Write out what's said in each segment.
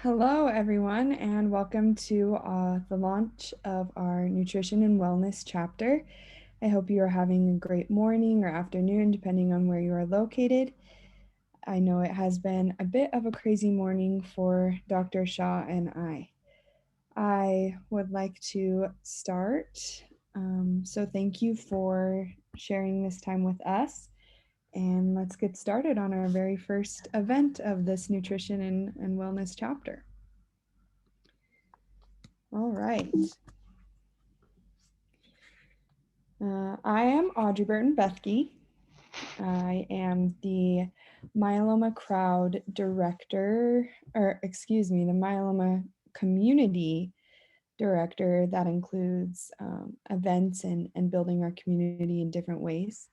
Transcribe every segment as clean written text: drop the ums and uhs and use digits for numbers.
Hello, everyone, and welcome to the launch of our Nutrition and Wellness chapter. I hope you are having a great morning or afternoon, depending on where you are located. I know it has been a bit of a crazy morning for Dr. Shah and I. I would like to start. So, thank you for sharing this time with us. And let's get started on our very first event of this Nutrition and Wellness chapter. All right. I am Audrey Burton Bethke. I am the Myeloma Crowd Director, the Myeloma Community Director that includes events and building our community in different ways.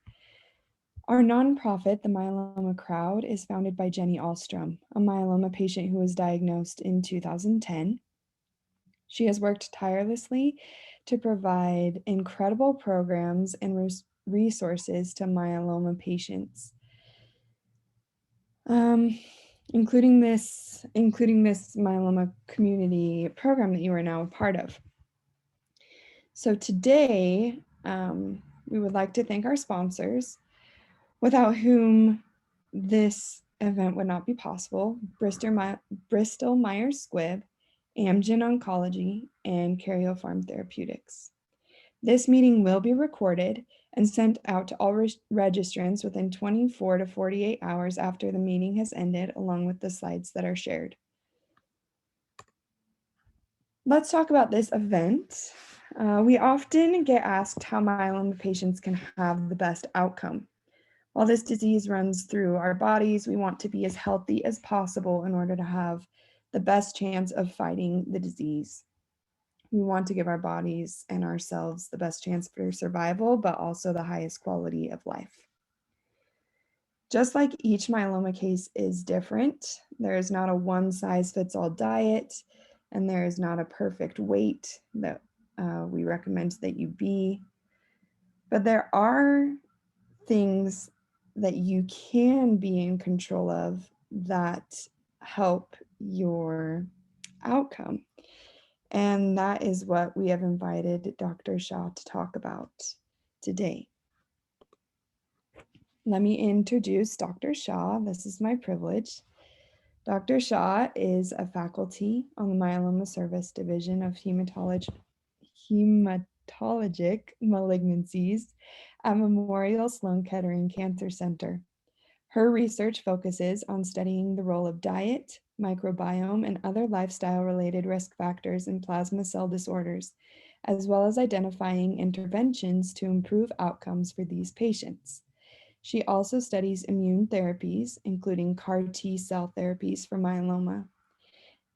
Our nonprofit, the Myeloma Crowd, is founded by Jenny Ahlstrom, a myeloma patient who was diagnosed in 2010. She has worked tirelessly to provide incredible programs and resources to myeloma patients, including this myeloma community program that you are now a part of. So today, we would like to thank our sponsors, without whom this event would not be possible: Bristol Myers Squibb, Amgen Oncology, and Karyopharm Therapeutics. This meeting will be recorded and sent out to all registrants within 24 to 48 hours after the meeting has ended, along with the slides that are shared. Let's talk about this event. We often get asked how myeloma patients can have the best outcome. While this disease runs through our bodies, we want to be as healthy as possible in order to have the best chance of fighting the disease. We want to give our bodies and ourselves the best chance for survival, but also the highest quality of life. Just like each myeloma case is different, there is not a one-size-fits-all diet, and there is not a perfect weight that we recommend that you be. But there are things that you can be in control of that help your outcome. And that is what we have invited Dr. Shah to talk about today. Let me introduce Dr. Shah. This is my privilege. Dr. Shah is a faculty on the Myeloma Service Division of Hematologic Malignancies at Memorial Sloan Kettering Cancer Center. Her research focuses on studying the role of diet, microbiome, and other lifestyle-related risk factors in plasma cell disorders, as well as identifying interventions to improve outcomes for these patients. She also studies immune therapies, including CAR T cell therapies for myeloma.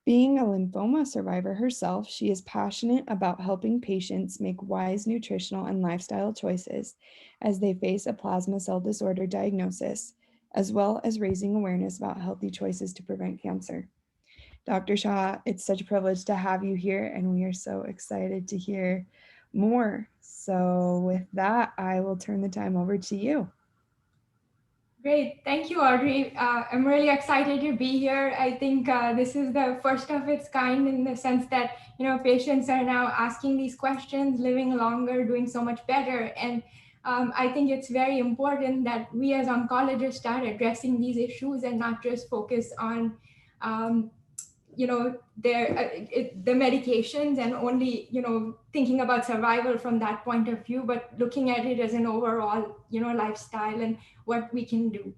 Being a lymphoma survivor herself, she is passionate about helping patients make wise nutritional and lifestyle choices as they face a plasma cell disorder diagnosis, as well as raising awareness about healthy choices to prevent cancer. Dr. Shah, it's such a privilege to have you here, and we are so excited to hear more. So with that, I will turn the time over to you. Great. Thank you, Audrey. I'm really excited to be here. I think this is the first of its kind in the sense that, patients are now asking these questions, living longer, doing so much better. And I think it's very important that we as oncologists start addressing these issues and not just focus on the medications and only thinking about survival from that point of view, but looking at it as an overall lifestyle and what we can do.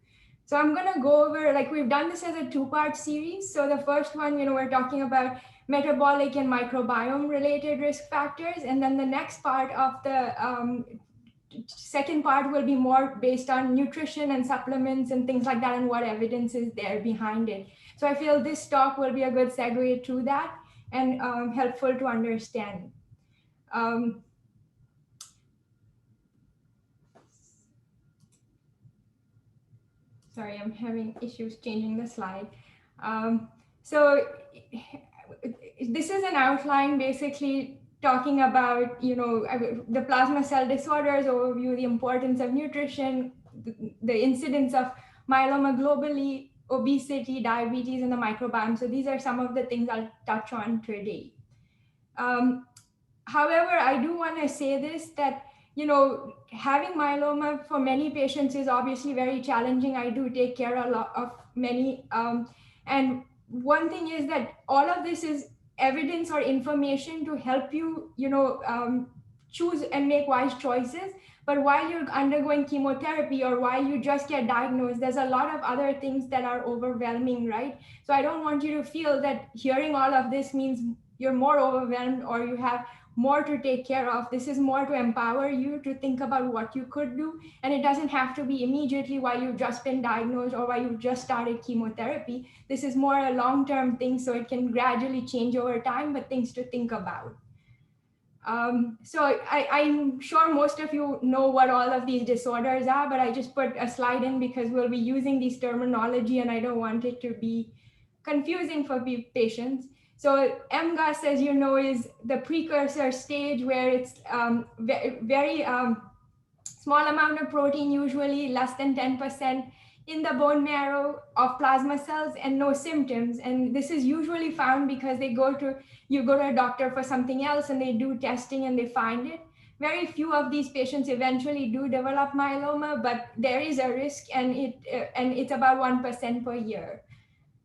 So I'm going to go over, like, we've done this as a two-part series. So the first one, we're talking about metabolic and microbiome related risk factors, and then the next part of the second part will be more based on nutrition and supplements and things like that, and what evidence is there behind it. So I feel this talk will be a good segue to that and helpful to understand. Sorry, I'm having issues changing the slide. So this is an outline basically talking about, the plasma cell disorders overview, the importance of nutrition, the incidence of myeloma globally, obesity, diabetes, and the microbiome. So these are some of the things I'll touch on today. Um, However, I do want to say this, that having myeloma for many patients is obviously very challenging. I do take care a lot of many, and one thing is that all of this is evidence or information to help you, choose and make wise choices. But while you're undergoing chemotherapy or while you just get diagnosed, there's a lot of other things that are overwhelming, right? So I don't want you to feel that hearing all of this means you're more overwhelmed or you have more to take care of. This is more to empower you to think about what you could do. And it doesn't have to be immediately while you've just been diagnosed or while you've just started chemotherapy. This is more a long-term thing, so it can gradually change over time, but things to think about. So I'm sure most of you know what all of these disorders are, but I just put a slide in because we'll be using these terminology and I don't want it to be confusing for patients. So MGUS, as you know, is the precursor stage where it's very small amount of protein, usually less than 10% in the bone marrow of plasma cells and no symptoms. And this is usually found because you go to a doctor for something else and they do testing and they find it. Very few of these patients eventually do develop myeloma, but there is a risk, and it's about 1% per year.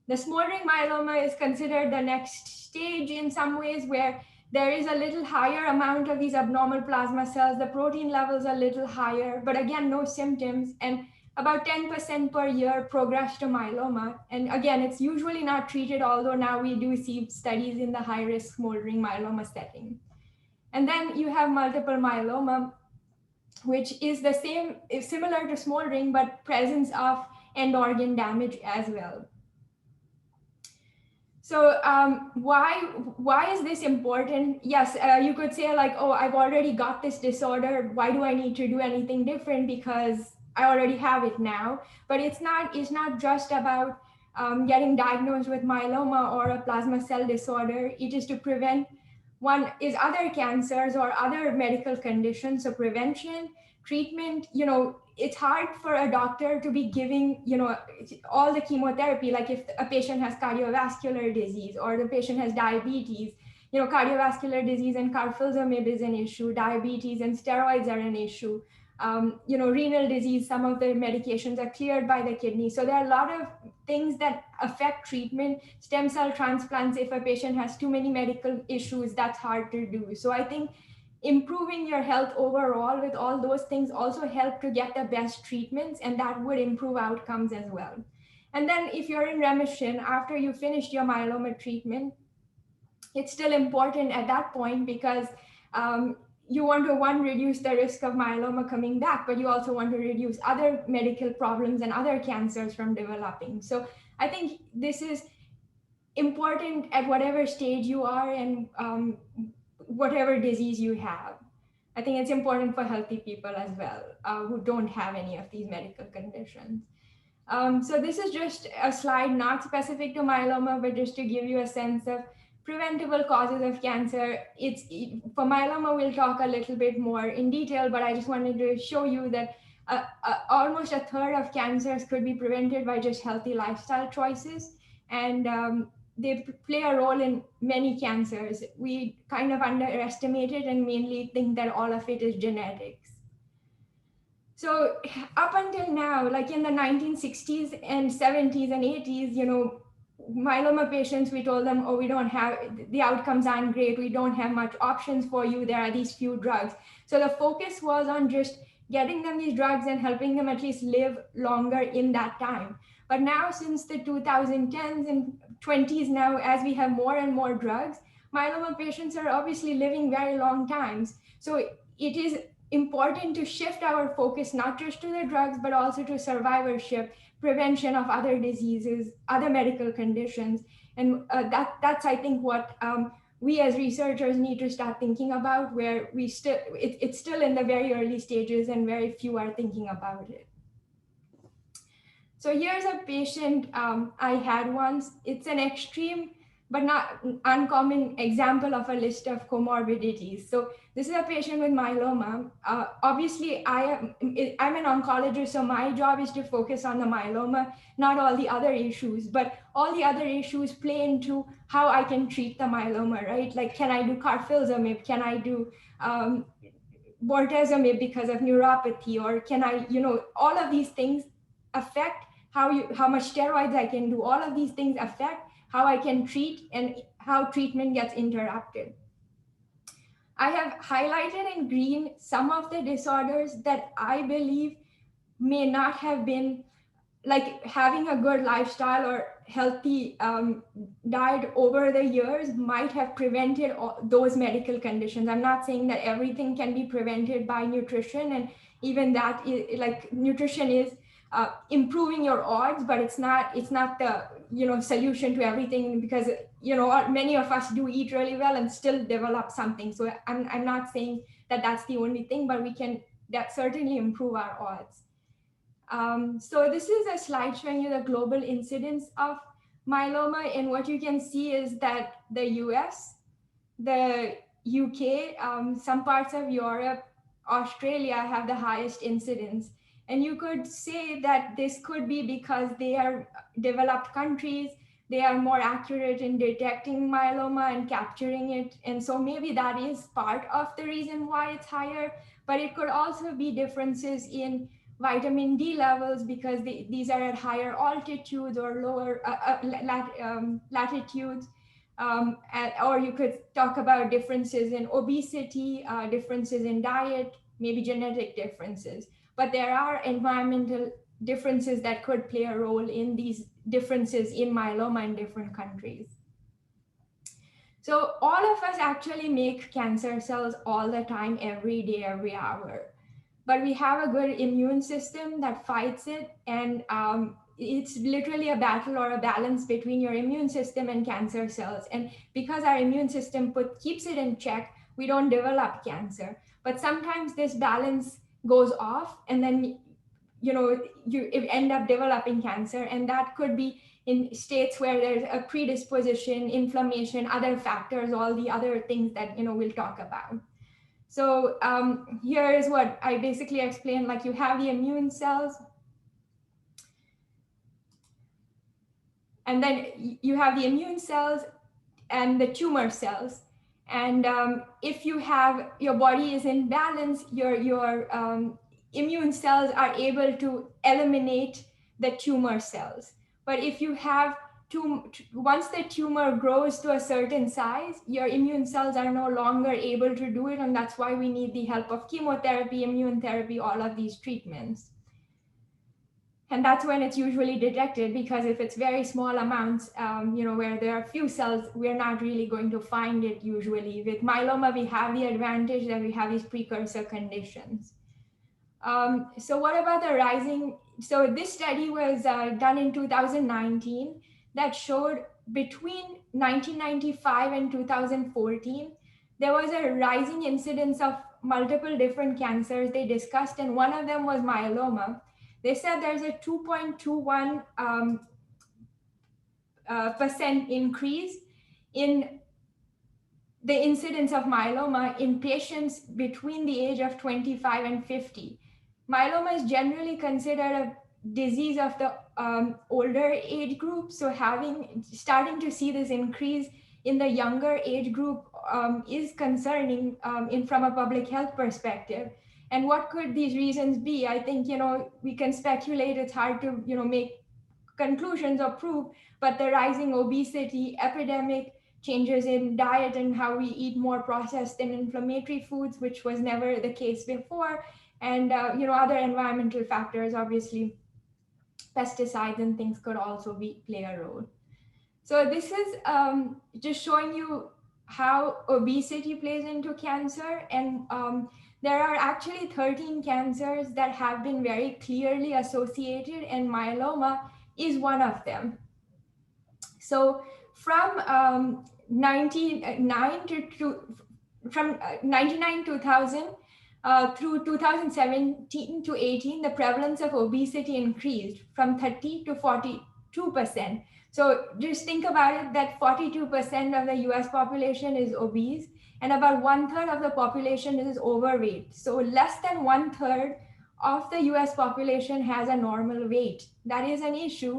The smoldering myeloma is considered the next stage in some ways, where there is a little higher amount of these abnormal plasma cells. The protein levels are a little higher, but again, no symptoms. And about 10% per year progress to myeloma. And again, it's usually not treated, although now we do see studies in the high-risk smoldering myeloma setting. And then you have multiple myeloma, which is similar to smoldering, but presence of end organ damage as well. So why is this important? Yes, you could say like, oh, I've already got this disorder. Why do I need to do anything different? Because I already have it now. But it's not just about getting diagnosed with myeloma or a plasma cell disorder. It is to prevent other cancers or other medical conditions. So prevention, treatment, it's hard for a doctor to be giving, all the chemotherapy. Like if a patient has cardiovascular disease or the patient has diabetes, cardiovascular disease and carfilzomib is an issue, diabetes and steroids are an issue. Renal disease, some of the medications are cleared by the kidney. So there are a lot of things that affect treatment. Stem cell transplants, if a patient has too many medical issues, that's hard to do. So I think improving your health overall with all those things also help to get the best treatments, and that would improve outcomes as well. And then if you're in remission after you finished your myeloma treatment, it's still important at that point because you want to, reduce the risk of myeloma coming back, but you also want to reduce other medical problems and other cancers from developing. So I think this is important at whatever stage you are and whatever disease you have. I think it's important for healthy people as well who don't have any of these medical conditions. So this is just a slide not specific to myeloma, but just to give you a sense of preventable causes of cancer. For myeloma, we'll talk a little bit more in detail, but I just wanted to show you that almost a third of cancers could be prevented by just healthy lifestyle choices. And they play a role in many cancers. We kind of underestimate it and mainly think that all of it is genetics. So up until now, like in the 1960s and 70s and 80s, myeloma patients, we told them, oh, we don't have, the outcomes aren't great. We don't have much options for you. There are these few drugs. So the focus was on just getting them these drugs and helping them at least live longer in that time. But now, since the 2010s and 20s now, as we have more and more drugs, myeloma patients are obviously living very long times. So it is important to shift our focus not just to the drugs, but also to survivorship, prevention of other diseases, other medical conditions. And that's, I think, what we as researchers need to start thinking about, where it's still in the very early stages and very few are thinking about it. So here's a patient I had once. It's an extreme but not uncommon example of a list of comorbidities. So this is a patient with myeloma. Obviously, I'm an oncologist, so my job is to focus on the myeloma, not all the other issues. But all the other issues play into how I can treat the myeloma, right? Like, can I do carfilzomib? Can I do bortezomib because of neuropathy? Or can I, all of these things affect how much steroids I can do. All of these things affect how I can treat and how treatment gets interrupted. I have highlighted in green some of the disorders that I believe may not have been, like having a good lifestyle or healthy diet over the years might have prevented those medical conditions. I'm not saying that everything can be prevented by nutrition, and even that like nutrition is improving your odds, but it's not the solution to everything, because many of us do eat really well and still develop something. So I'm not saying that that's the only thing, but we can certainly improve our odds. So this is a slide showing you the global incidence of myeloma, and what you can see is that the US, the UK, some parts of Europe, Australia have the highest incidence. And you could say that this could be because they are developed countries, they are more accurate in detecting myeloma and capturing it. And so maybe that is part of the reason why it's higher, but it could also be differences in vitamin D levels, because these are at higher altitudes or lower latitudes. Or you could talk about differences in obesity, differences in diet, maybe genetic differences. But there are environmental differences that could play a role in these differences in myeloma in different countries. So all of us actually make cancer cells all the time, every day, every hour. But we have a good immune system that fights it, and it's literally a battle or a balance between your immune system and cancer cells. And because our immune system keeps it in check, we don't develop cancer. But sometimes this balance goes off, and then you end up developing cancer, and that could be in states where there's a predisposition, inflammation, other factors, all the other things that we'll talk about. So here is what I basically explained. Like, you have the immune cells, and then you have the immune cells and the tumor cells. And if your body is in balance, your immune cells are able to eliminate the tumor cells. But if you have once the tumor grows to a certain size, your immune cells are no longer able to do it, and that's why we need the help of chemotherapy, immune therapy, all of these treatments. And that's when it's usually detected, because if it's very small amounts, where there are few cells, we're not really going to find it usually. With myeloma, we have the advantage that we have these precursor conditions. So what about the rising? So this study was done in 2019 that showed between 1995 and 2014, there was a rising incidence of multiple different cancers they discussed, and one of them was myeloma. They said there's a 2.21% increase in the incidence of myeloma in patients between the age of 25 and 50. Myeloma is generally considered a disease of the older age group. So starting to see this increase in the younger age group is concerning from a public health perspective. And what could these reasons be? I think, we can speculate. It's hard to, make conclusions or prove, but the rising obesity epidemic, changes in diet and how we eat more processed and inflammatory foods, which was never the case before, and other environmental factors, obviously pesticides and things could also play a role. So this is just showing you how obesity plays into cancer, and there are actually 13 cancers that have been very clearly associated, and myeloma is one of them. So from 2000 through 2017 to 18, the prevalence of obesity increased from 30 to 42%. So just think about it that 42% of the US population is obese and about 1/3 of the population is overweight. So less than 1/3 of the US population has a normal weight. That is an issue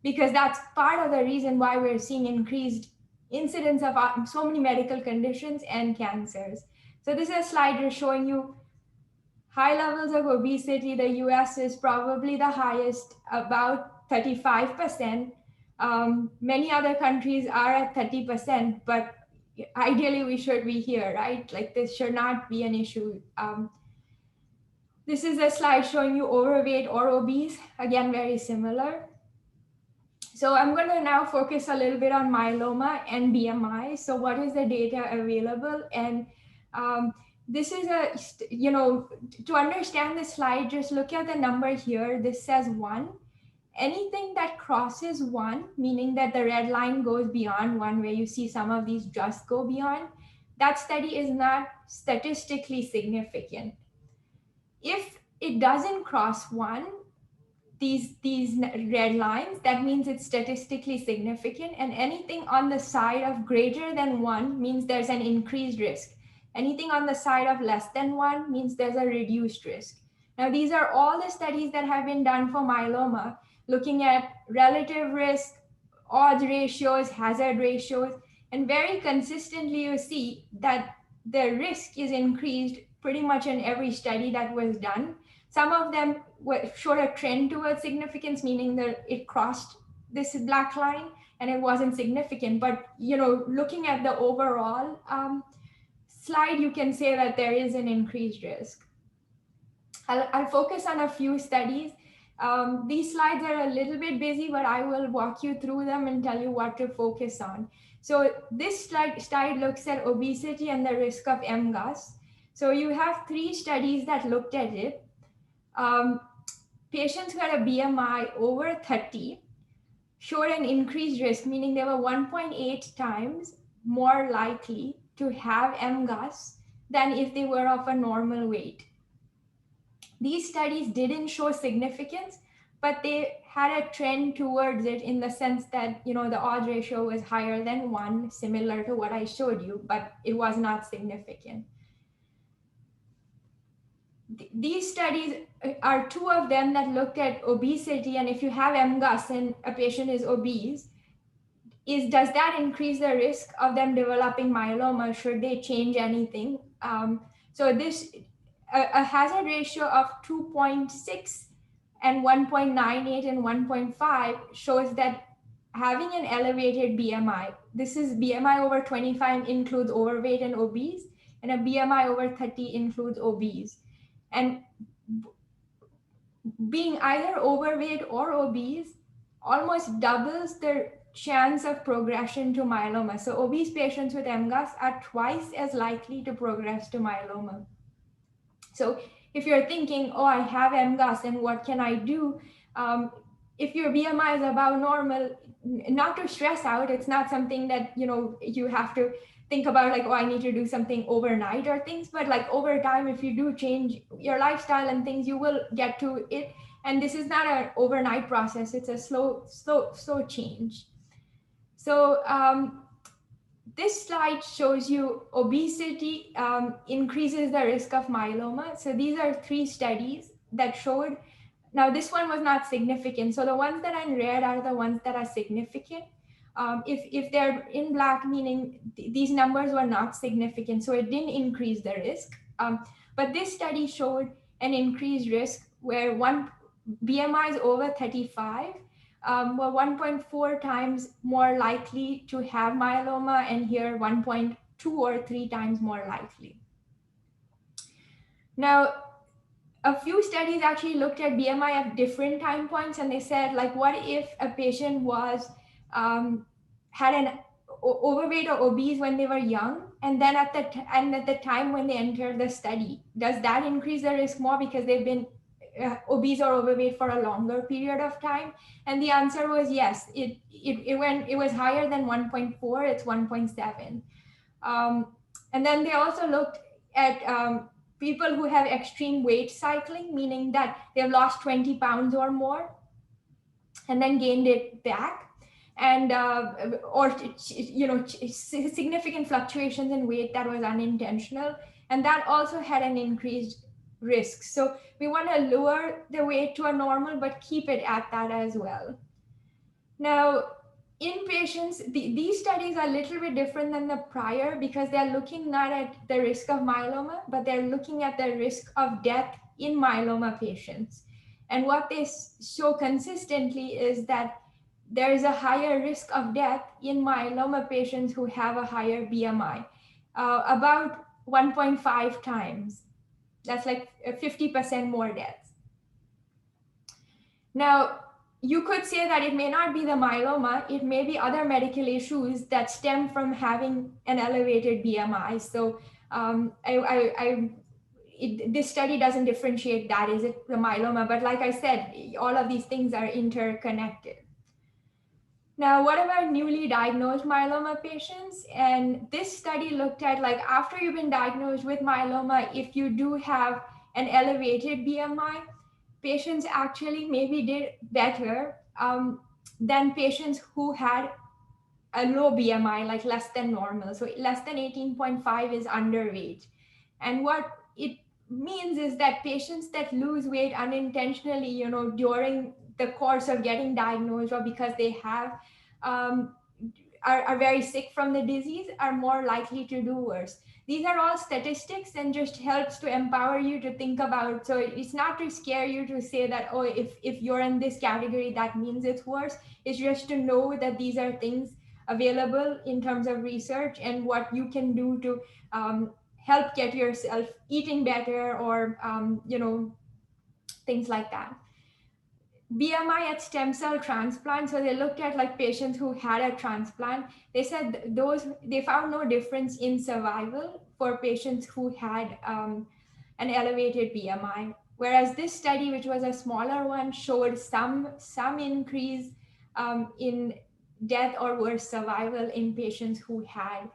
because that's part of the reason why we're seeing increased incidence of so many medical conditions and cancers. So this is a slide just showing you high levels of obesity. The US is probably the highest, about 35%. Many other countries are at 30%, but ideally we should be here, right? Like this should not be an issue. This is a slide showing you overweight or obese, again, very similar. So I'm going to now focus a little bit on myeloma and BMI. So what is the data available? And this is to understand the slide, just look at the number here. This says 1. Anything that crosses 1, meaning that the red line goes beyond 1, where you see some of these just go beyond, that study is not statistically significant. If it doesn't cross 1, these red lines, that means it's statistically significant, and anything on the side of greater than 1 means there's an increased risk. Anything on the side of less than 1 means there's a reduced risk. Now, these are all the studies that have been done for myeloma, looking at relative risk, odds ratios, hazard ratios, and very consistently you see that the risk is increased pretty much in every study that was done. Some of them showed a trend towards significance, meaning that it crossed this black line and it wasn't significant. But looking at the overall slide, you can say that there is an increased risk. I'll focus on a few studies. These slides are a little bit busy, but I will walk you through them and tell you what to focus on. So this slide looks at obesity and the risk of MGUS. So you have 3 studies that looked at it. Patients who had a BMI over 30 showed an increased risk, meaning they were 1.8 times more likely to have MGUS than if they were of a normal weight. These studies didn't show significance, but they had a trend towards it in the sense that, the odds ratio was higher than 1, similar to what I showed you, but it was not significant. These studies are 2 of them that looked at obesity, and if you have MGUS and a patient is obese, does that increase the risk of them developing myeloma? Should they change anything? So this a hazard ratio of 2.6 and 1.98 and 1.5 shows that having an elevated BMI, this is BMI over 25 includes overweight and obese, and a BMI over 30 includes obese. And being either overweight or obese almost doubles their chance of progression to myeloma. So obese patients with MGUS are twice as likely to progress to myeloma. So if you're thinking, oh, I have MGUS and what can I do? If your BMI is above normal, not to stress out, it's not something that, you have to think about like, oh, I need to do something overnight or things, but like over time, if you do change your lifestyle and things, you will get to it. And this is not an overnight process. It's a slow change. So this slide shows you obesity increases the risk of myeloma. So these are 3 studies that showed. Now this one was not significant. So the ones that are red are the ones that are significant. If they're in black, meaning these numbers were not significant, so it didn't increase the risk. But this study showed an increased risk where BMIs over 35 were 1.4 times more likely to have myeloma, and here 1.2 or 3 times more likely. Now, a few studies actually looked at BMI at different time points, and they said, like, what if a patient was had an overweight or obese when they were young, and then at the time when they entered the study, does that increase the risk more because they've been obese or overweight for a longer period of time? And the answer was yes. It was higher than 1.4. It's 1.7. And then they also looked at people who have extreme weight cycling, meaning that they've lost 20 pounds or more and then gained it back. and or significant fluctuations in weight that was unintentional, and that also had an increased risk. So we want to lower the weight to a normal but keep it at that as well. Now, in patients, these studies are a little bit different than the prior because they're looking not at the risk of myeloma, but they're looking at the risk of death in myeloma patients. And what they show consistently is that there is a higher risk of death in myeloma patients who have a higher BMI, about 1.5 times. That's like 50% more deaths. Now, you could say that it may not be the myeloma, it may be other medical issues that stem from having an elevated BMI. So this study doesn't differentiate that, is it the myeloma? But like I said, all of these things are interconnected. Now, what about newly diagnosed myeloma patients? And this study looked at, like, after you've been diagnosed with myeloma, if you do have an elevated BMI, patients actually maybe did better than patients who had a low BMI, like less than normal. So less than 18.5 is underweight. And what it means is that patients that lose weight unintentionally, during the course of getting diagnosed or because they have are very sick from the disease are more likely to do worse. These are all statistics and just helps to empower you to think about. So it's not to scare you to say that, oh, if you're in this category, that means it's worse. It's just to know that these are things available in terms of research and what you can do to help get yourself eating better or, things like that. BMI at stem cell transplant. So they looked at like patients who had a transplant. They said they found no difference in survival for patients who had an elevated BMI. Whereas this study, which was a smaller one, showed some increase in death or worse survival in patients who had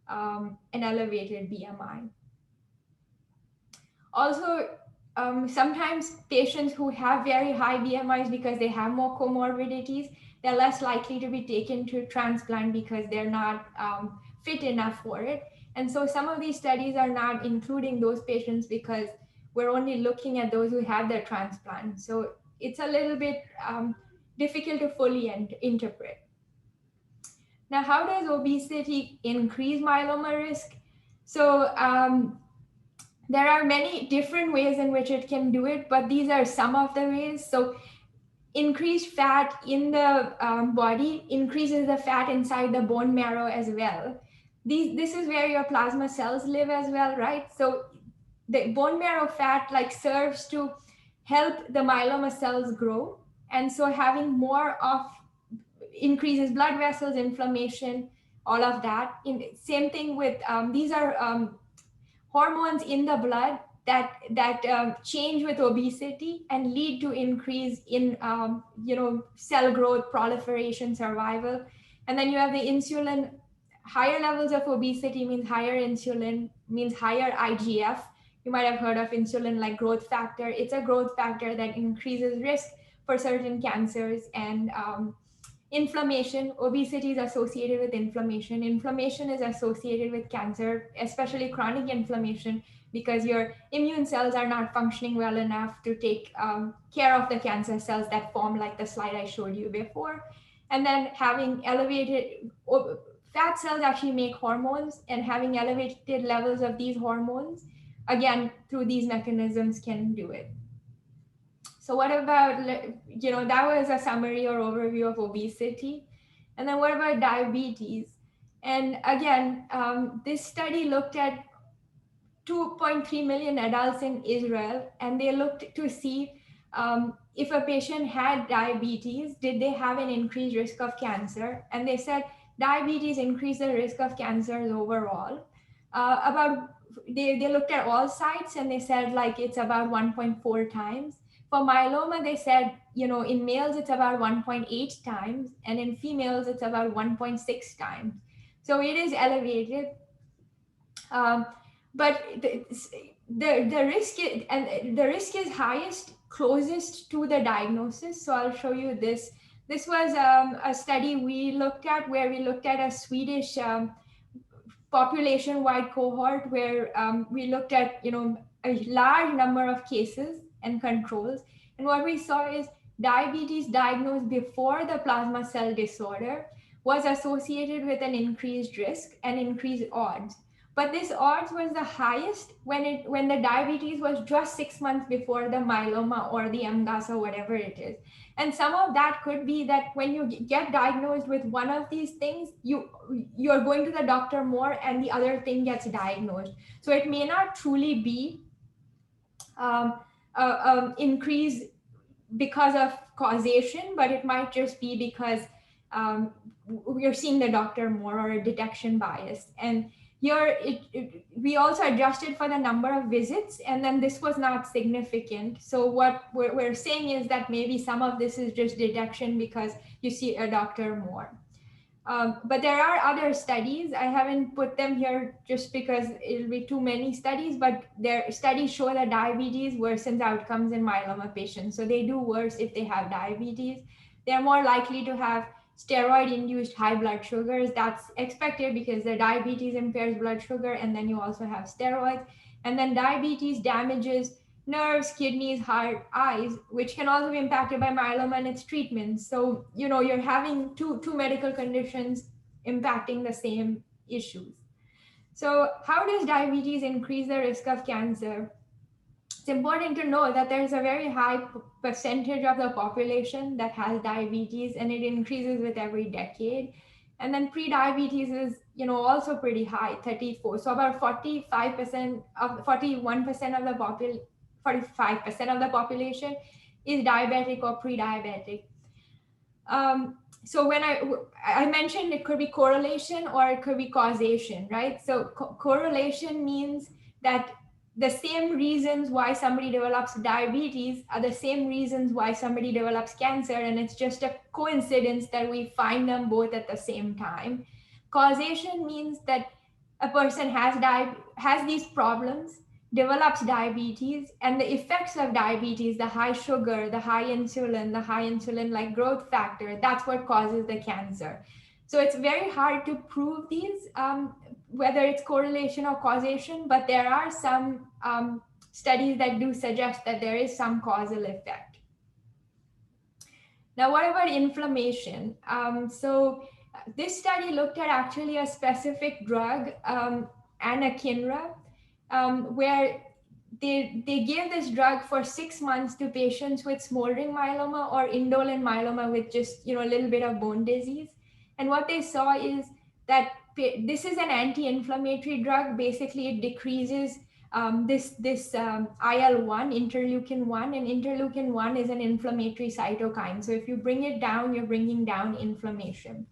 an elevated BMI. Also, sometimes patients who have very high BMIs because they have more comorbidities, they're less likely to be taken to transplant because they're not fit enough for it. And so some of these studies are not including those patients because we're only looking at those who have their transplant. So it's a little bit difficult to fully interpret. Now, how does obesity increase myeloma risk? So there are many different ways in which it can do it, but these are some of the ways. So increased fat in the body increases the fat inside the bone marrow as well. This is where your plasma cells live as well, right? So the bone marrow fat serves to help the myeloma cells grow. And so having more of increases blood vessels, inflammation, all of that. Same thing with, these are hormones in the blood that change with obesity and lead to increase in cell growth, proliferation, survival. And then you have the insulin. Higher levels of obesity means higher insulin, means higher IGF. You might have heard of insulin like growth factor. It's a growth factor that increases risk for certain cancers. And inflammation. Obesity is associated with inflammation. Inflammation is associated with cancer, especially chronic inflammation, because your immune cells are not functioning well enough to take care of the cancer cells that form, like the slide I showed you before. And then having elevated fat cells actually make hormones, and having elevated levels of these hormones, again, through these mechanisms can do it. So what about, that was a summary or overview of obesity. And then what about diabetes? And again, this study looked at 2.3 million adults in Israel, and they looked to see if a patient had diabetes, did they have an increased risk of cancer? And they said diabetes increased the risk of cancers overall. They looked at all sites, and they said it's about 1.4 times. For myeloma, they said, in males, it's about 1.8 times, and in females, it's about 1.6 times. So it is elevated. But the risk is highest closest to the diagnosis. So I'll show you this. This was a study we looked at where we looked at a Swedish population-wide cohort where we looked at, a large number of cases and controls. And what we saw is diabetes diagnosed before the plasma cell disorder was associated with an increased risk and increased odds. But this odds was the highest when the diabetes was just 6 months before the myeloma or the MGUS or whatever it is. And some of that could be that when you get diagnosed with one of these things, you're going to the doctor more and the other thing gets diagnosed. So it may not truly be increase because of causation, but it might just be because we're seeing the doctor more, or a detection bias. And here we also adjusted for the number of visits, and then this was not significant. So what we're saying is that maybe some of this is just detection because you see a doctor more. But there are other studies. I haven't put them here just because it'll be too many studies, but their studies show that diabetes worsens outcomes in myeloma patients. So they do worse if they have diabetes. They're more likely to have steroid-induced high blood sugars. That's expected because the diabetes impairs blood sugar, and then you also have steroids. And then diabetes damages nerves, kidneys, heart, eyes, which can also be impacted by myeloma and its treatment. So, you're having two medical conditions impacting the same issues. So how does diabetes increase the risk of cancer? It's important to know that there's a very high percentage of the population that has diabetes, and it increases with every decade. And then pre-diabetes is, also pretty high, 34. So about 41% of the population 45% of the population is diabetic or pre-diabetic. So when I mentioned it could be correlation or it could be causation, right? So correlation means that the same reasons why somebody develops diabetes are the same reasons why somebody develops cancer, and it's just a coincidence that we find them both at the same time. Causation means that a person has these problems, develops diabetes, and the effects of diabetes, the high sugar, the high insulin like growth factor, that's what causes the cancer. So it's very hard to prove these, whether it's correlation or causation, but there are some studies that do suggest that there is some causal effect. Now, what about inflammation? So this study looked at actually a specific drug, anakinra, where they gave this drug for 6 months to patients with smoldering myeloma or indolent myeloma with just a little bit of bone disease. And what they saw is that this is an anti-inflammatory drug. Basically, it decreases this IL-1, interleukin-1, and interleukin-1 is an inflammatory cytokine. So if you bring it down, you're bringing down inflammation.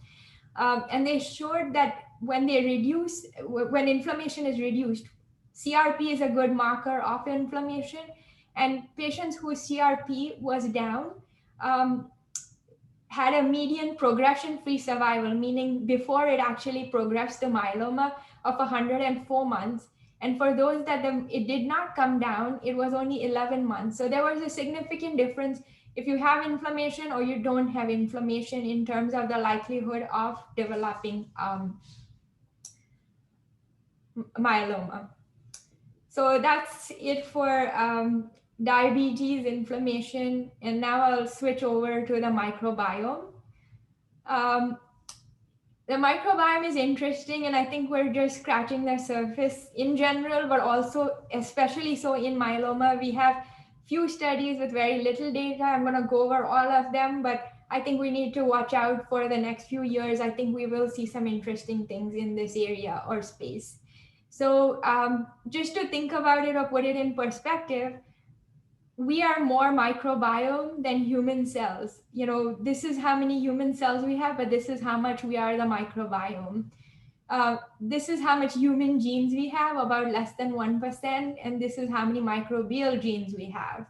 And they showed that when inflammation is reduced, CRP is a good marker of inflammation, and patients whose CRP was down had a median progression-free survival, meaning before it actually progressed to myeloma, of 104 months. And for those that it did not come down, it was only 11 months. So there was a significant difference if you have inflammation or you don't have inflammation in terms of the likelihood of developing myeloma. So that's it for diabetes, inflammation, and now I'll switch over to the microbiome. The microbiome is interesting, and I think we're just scratching the surface in general, but also especially so in myeloma. We have few studies with very little data. I'm going to go over all of them, but I think we need to watch out for the next few years. I think we will see some interesting things in this area or space. So just to think about it or put it in perspective, we are more microbiome than human cells. This is how many human cells we have, but this is how much we are the microbiome. This is how much human genes we have, about less than 1%, and this is how many microbial genes we have.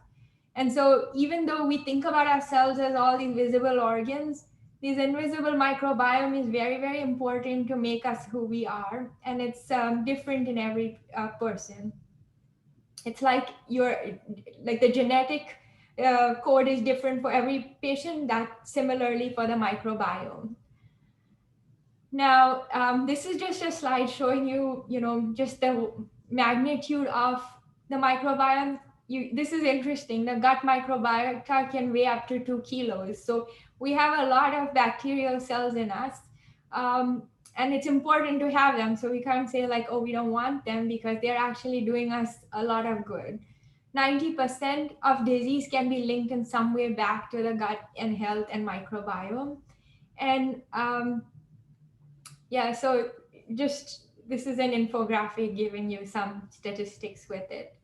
And so even though we think about ourselves as all these visible organs, this invisible microbiome is very, very important to make us who we are, and it's different in every person. It's like the genetic code is different for every patient. That similarly for the microbiome. Now, this is just a slide showing you, just the magnitude of the microbiome. This is interesting. The gut microbiota can weigh up to 2 kilos. So we have a lot of bacterial cells in us. And it's important to have them. So we can't say like, oh, we don't want them, because they're actually doing us a lot of good. 90% of disease can be linked in some way back to the gut and health and microbiome. And yeah, so just this is an infographic giving you some statistics with it.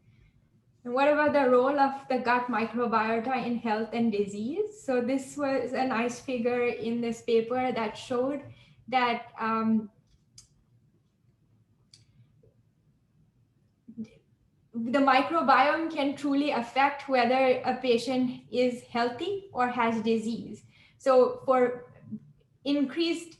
And what about the role of the gut microbiota in health and disease? So this was a nice figure in this paper that showed that the microbiome can truly affect whether a patient is healthy or has disease. So for increased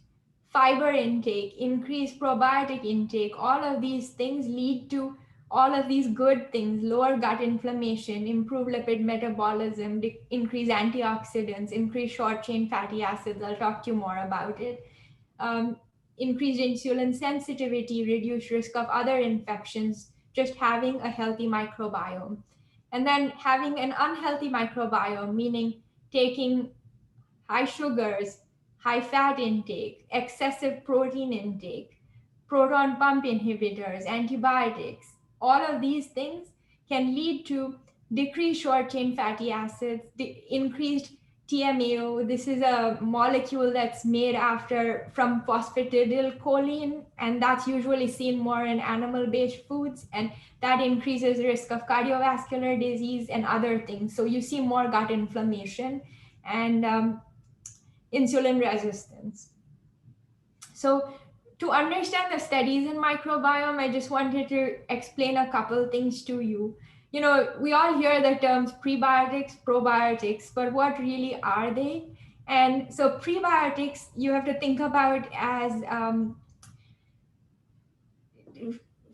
fiber intake, increased probiotic intake, all of these things lead to all of these good things: lower gut inflammation, improve lipid metabolism, increase antioxidants, increase short chain fatty acids. I'll talk to you more about it. Increased insulin sensitivity, reduced risk of other infections, just having a healthy microbiome. And then having an unhealthy microbiome, meaning taking high sugars, high fat intake, excessive protein intake, proton pump inhibitors, antibiotics, all of these things can lead to decreased short chain fatty acids, increased TMAO. This is a molecule that's made from phosphatidylcholine, and that's usually seen more in animal-based foods, and that increases risk of cardiovascular disease and other things. So you see more gut inflammation and insulin resistance. So to understand the studies in microbiome, I just wanted to explain a couple things to you. We all hear the terms prebiotics, probiotics, but what really are they? And so prebiotics, you have to think about as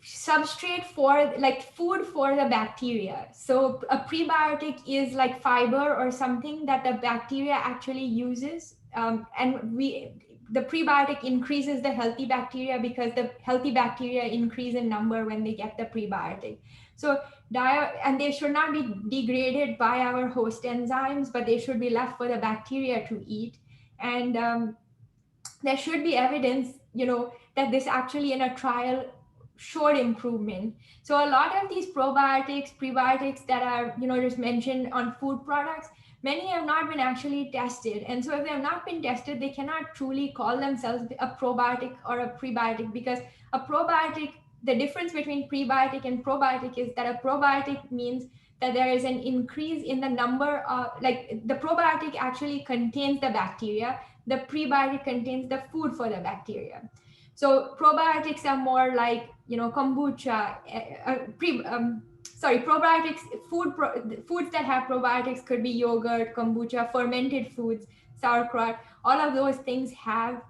substrate for, like, food for the bacteria. So a prebiotic is like fiber or something that the bacteria actually uses, and the prebiotic increases the healthy bacteria, because the healthy bacteria increase in number when they get the prebiotic. So and they should not be degraded by our host enzymes, but they should be left for the bacteria to eat. And there should be evidence, that this actually in a trial showed improvement. So a lot of these probiotics, prebiotics that are, just mentioned on food products, many have not been actually tested. And so if they have not been tested, they cannot truly call themselves a probiotic or a prebiotic, because a probiotic, the difference between prebiotic and probiotic is that a probiotic means that there is an increase in the number of, like, the probiotic actually contains the bacteria, the prebiotic contains the food for the bacteria. So probiotics are more like, kombucha, probiotics, foods that have probiotics could be yogurt, kombucha, fermented foods, sauerkraut. All of those things have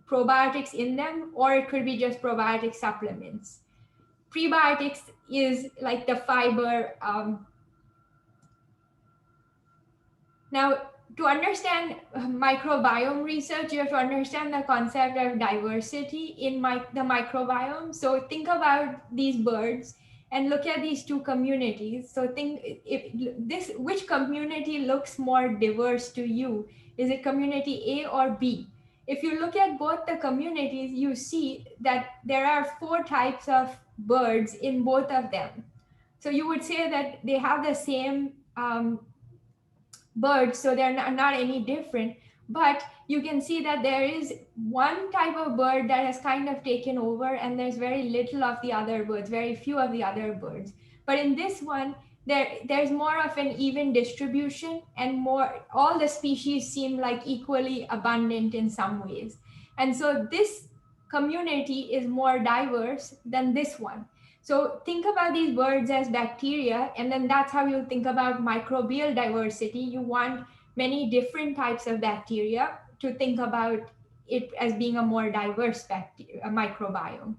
probiotics in them, or it could be just probiotic supplements. Prebiotics is like the fiber. Now, to understand microbiome research, you have to understand the concept of diversity in the microbiome. So think about these birds and look at these two communities. So think which community looks more diverse to you? Is it community A or B? If you look at both the communities, you see that there are 4 types of birds in both of them. So you would say that they have the same birds, so they're not any different, but you can see that there is one type of bird that has kind of taken over, and there's very little of the other birds, very few of the other birds. But in this one, there's more of an even distribution, and all the species seem like equally abundant in some ways. And so this community is more diverse than this one. So think about these birds as bacteria, and then that's how you think about microbial diversity. You want many different types of bacteria to think about it as being a more diverse microbiome.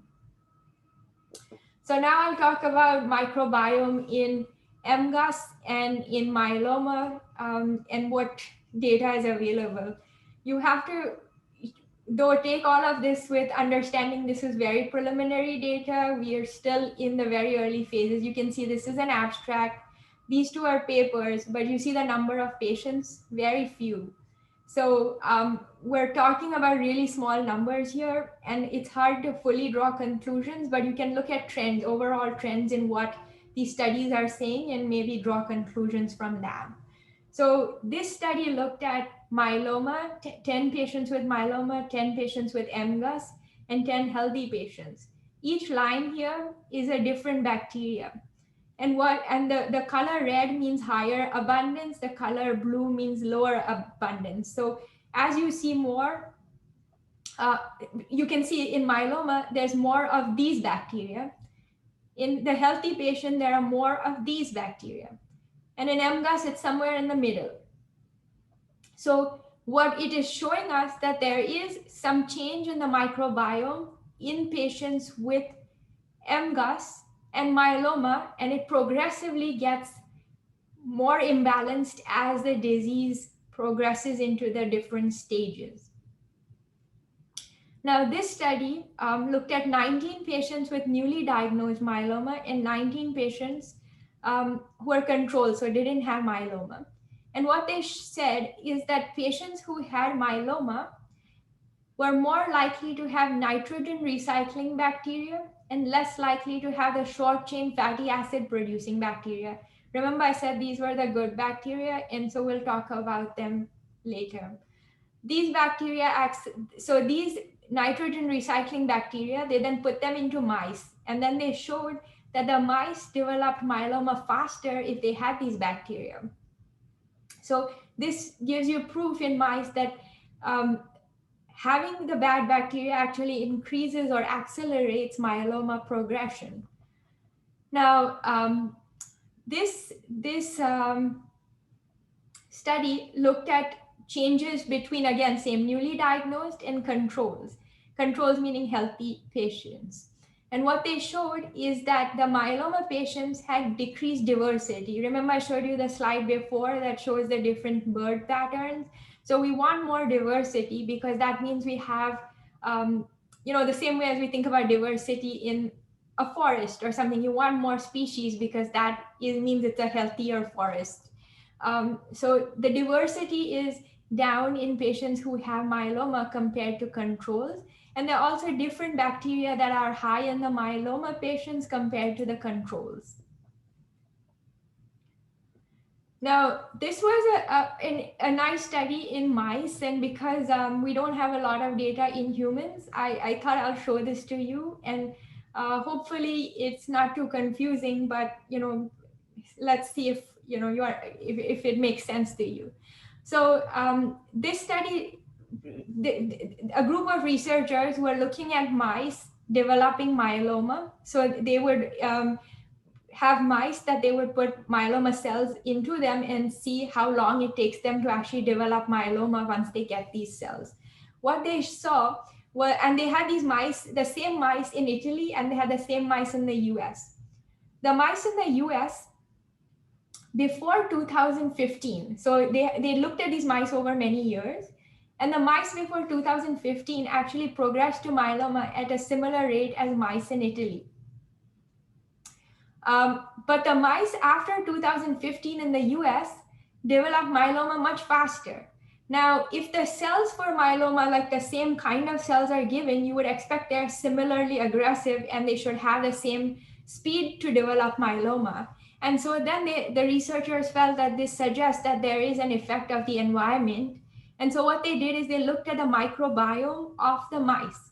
So now I'll talk about microbiome in MGUS and in myeloma, and what data is available. You have to, though, take all of this with understanding this is very preliminary data. We are still in the very early phases. You can see this is an abstract. These two are papers, but you see the number of patients, very few. So we're talking about really small numbers here, and it's hard to fully draw conclusions, but you can look at trends, overall trends in what these studies are saying, and maybe draw conclusions from that. So this study looked at myeloma, 10 patients with myeloma, 10 patients with MGUS, and 10 healthy patients. Each line here is a different bacteria. And the color red means higher abundance, the color blue means lower abundance. So as you see more, you can see in myeloma, there's more of these bacteria. In the healthy patient, there are more of these bacteria. And in MGUS, it's somewhere in the middle. So what it is showing us that there is some change in the microbiome in patients with MGUS and myeloma, and it progressively gets more imbalanced as the disease progresses into the different stages. Now, this study looked at 19 patients with newly diagnosed myeloma and 19 patients who were controlled, so didn't have myeloma. And what they said is that patients who had myeloma were more likely to have nitrogen recycling bacteria and less likely to have the short chain fatty acid producing bacteria. Remember, I said these were the good bacteria, and so we'll talk about them later. These bacteria, so these nitrogen recycling bacteria, they then put them into mice, and then they showed that the mice developed myeloma faster if they had these bacteria. So this gives you proof in mice that having the bad bacteria actually increases or accelerates myeloma progression. Now, this study looked at changes between, again, same newly diagnosed and controls. Controls meaning healthy patients. And what they showed is that the myeloma patients had decreased diversity. Remember I showed you the slide before that shows the different bird patterns. So we want more diversity because that means we have, the same way as we think about diversity in a forest or something, you want more species because that means it's a healthier forest. So the diversity is down in patients who have myeloma compared to controls. And there are also different bacteria that are high in the myeloma patients compared to the controls. Now, this was a nice study in mice, and because we don't have a lot of data in humans, I thought I'll show this to you, and hopefully it's not too confusing, but let's see if if it makes sense to you. So this study, a group of researchers were looking at mice developing myeloma. So they would have mice that they would put myeloma cells into them and see how long it takes them to actually develop myeloma once they get these cells. What they saw was, and they had these mice, the same mice in Italy, and they had the same mice in the US. The mice in the US, before 2015, so they looked at these mice over many years, and the mice before 2015 actually progressed to myeloma at a similar rate as mice in Italy. But the mice after 2015 in the US developed myeloma much faster. Now, if the cells for myeloma, like the same kind of cells are given, you would expect they're similarly aggressive and they should have the same speed to develop myeloma. And so then the researchers felt that this suggests that there is an effect of the environment. And so what they did is they looked at the microbiome of the mice.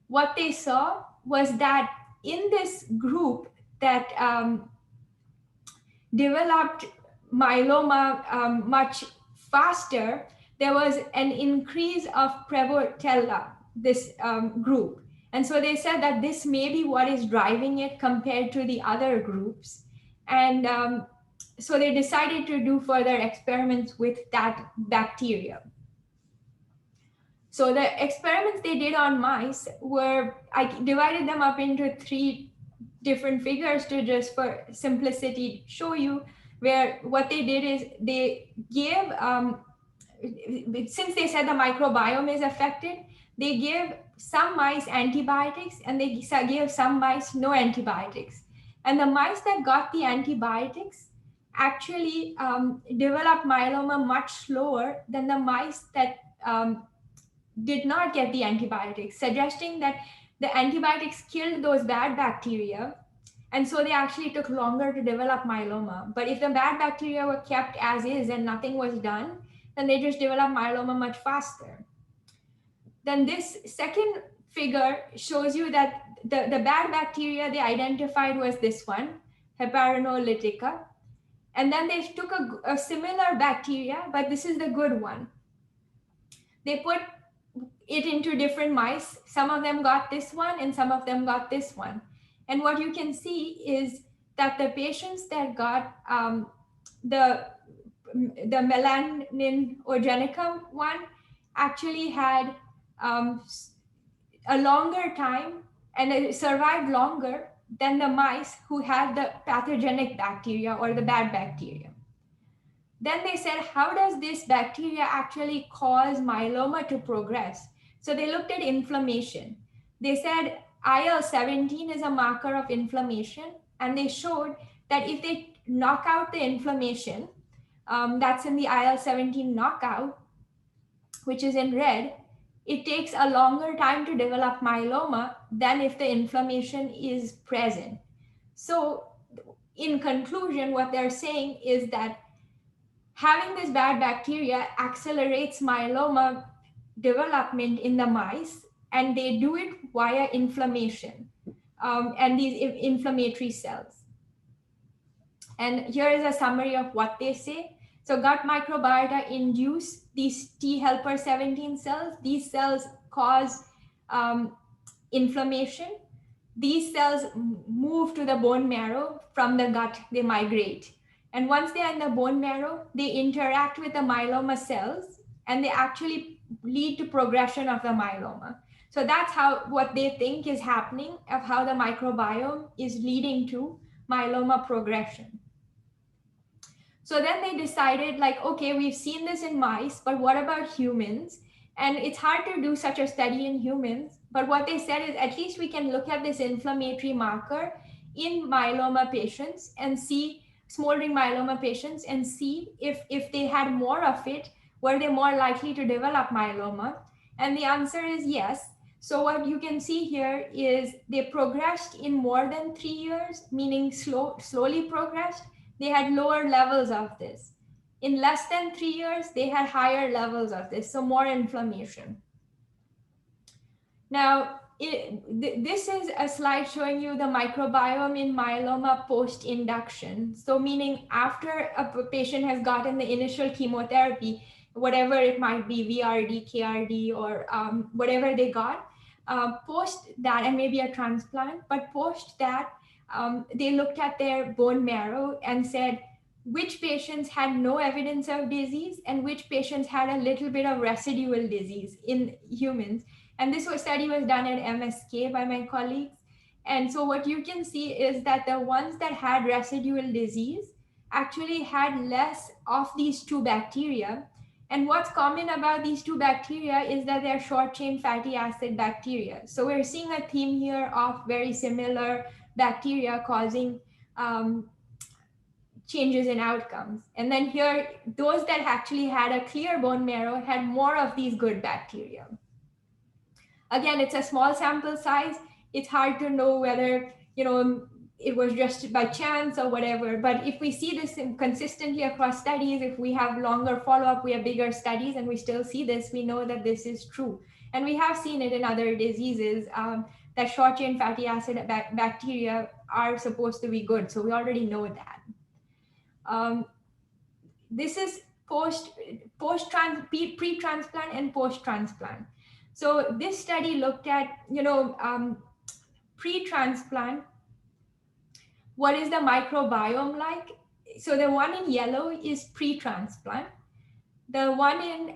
What they saw was that in this group that developed myeloma much faster, there was an increase of Prevotella, this group. And so they said that this may be what is driving it compared to the other groups. And so they decided to do further experiments with that bacteria. So the experiments they did on mice were, I divided them up into three different figures to just for simplicity show you, where what they did is they gave, since they said the microbiome is affected, they gave some mice antibiotics and they gave some mice no antibiotics. And the mice that got the antibiotics actually developed myeloma much slower than the mice that did not get the antibiotics, suggesting that the antibiotics killed those bad bacteria. And so they actually took longer to develop myeloma. But if the bad bacteria were kept as is and nothing was done, then they just developed myeloma much faster. Then this second figure shows you that the bad bacteria they identified was this one, Heparinolytica. And then they took a similar bacteria, but this is the good one. They put it into different mice. Some of them got this one and some of them got this one. And what you can see is that the patients that got the melanin organicum one actually had a longer time and it survived longer than the mice who had the pathogenic bacteria or the bad bacteria. Then they said, how does this bacteria actually cause myeloma to progress? So they looked at inflammation. They said IL-17 is a marker of inflammation, and they showed that if they knock out the inflammation, that's in the IL-17 knockout, which is in red, it takes a longer time to develop myeloma than if the inflammation is present. So in conclusion, what they're saying is that having this bad bacteria accelerates myeloma development in the mice, and they do it via inflammation and these inflammatory cells. And here is a summary of what they say. So gut microbiota induce these T helper 17 cells. These cells cause inflammation. These cells move to the bone marrow from the gut, they migrate. And once they are in the bone marrow, they interact with the myeloma cells and they actually lead to progression of the myeloma. So that's what they think is happening, of how the microbiome is leading to myeloma progression. So then they decided, like, okay, we've seen this in mice, but what about humans? And it's hard to do such a study in humans. But what they said is, at least we can look at this inflammatory marker in myeloma patients and see, smoldering myeloma patients, and see if they had more of it, were they more likely to develop myeloma? And the answer is yes. So what you can see here is they progressed in more than 3 years, meaning slowly progressed. They had lower levels of this. In less than 3 years, they had higher levels of this, so more inflammation. Now, this is a slide showing you the microbiome in myeloma post-induction. So meaning after a patient has gotten the initial chemotherapy, whatever it might be, VRD, KRD, or whatever they got, post that, and maybe a transplant, but post that, they looked at their bone marrow and said which patients had no evidence of disease and which patients had a little bit of residual disease in humans. And this study was done at MSK by my colleagues. And so what you can see is that the ones that had residual disease actually had less of these two bacteria. And what's common about these two bacteria is that they're short chain fatty acid bacteria. So we're seeing a theme here of very similar bacteria causing changes in outcomes. And then here, those that actually had a clear bone marrow had more of these good bacteria. Again, it's a small sample size. It's hard to know whether, it was just by chance or whatever. But if we see this consistently across studies, if we have longer follow-up, we have bigger studies, and we still see this, we know that this is true. And we have seen it in other diseases, that short chain fatty acid bacteria are supposed to be good. So we already know that. This is pre-transplant and post-transplant. So this study looked at, pre-transplant, what is the microbiome like? So the one in yellow is pre-transplant. The one in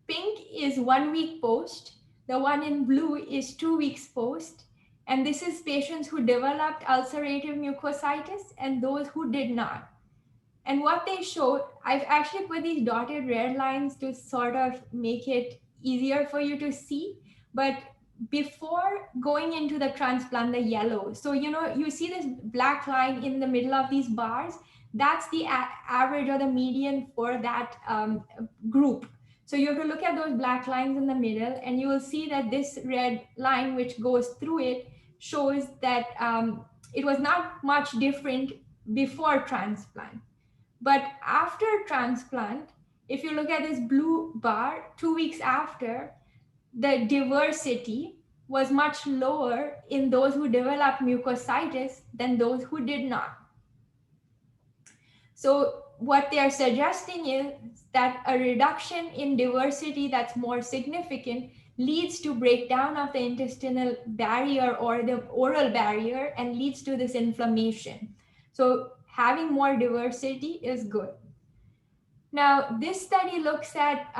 pink is 1 week post. The one in blue is 2 weeks post. And this is patients who developed ulcerative mucositis and those who did not. And what they showed, I've actually put these dotted red lines to sort of make it easier for you to see. But before going into the transplant, the yellow. So, you see this black line in the middle of these bars. That's the average or the median for that group. So you have to look at those black lines in the middle, and you will see that this red line, which goes through it, shows that it was not much different before transplant. But after transplant, if you look at this blue bar, 2 weeks after, the diversity was much lower in those who developed mucositis than those who did not. So what they are suggesting is that a reduction in diversity that's more significant leads to breakdown of the intestinal barrier or the oral barrier and leads to this inflammation. So having more diversity is good. Now, this study looks at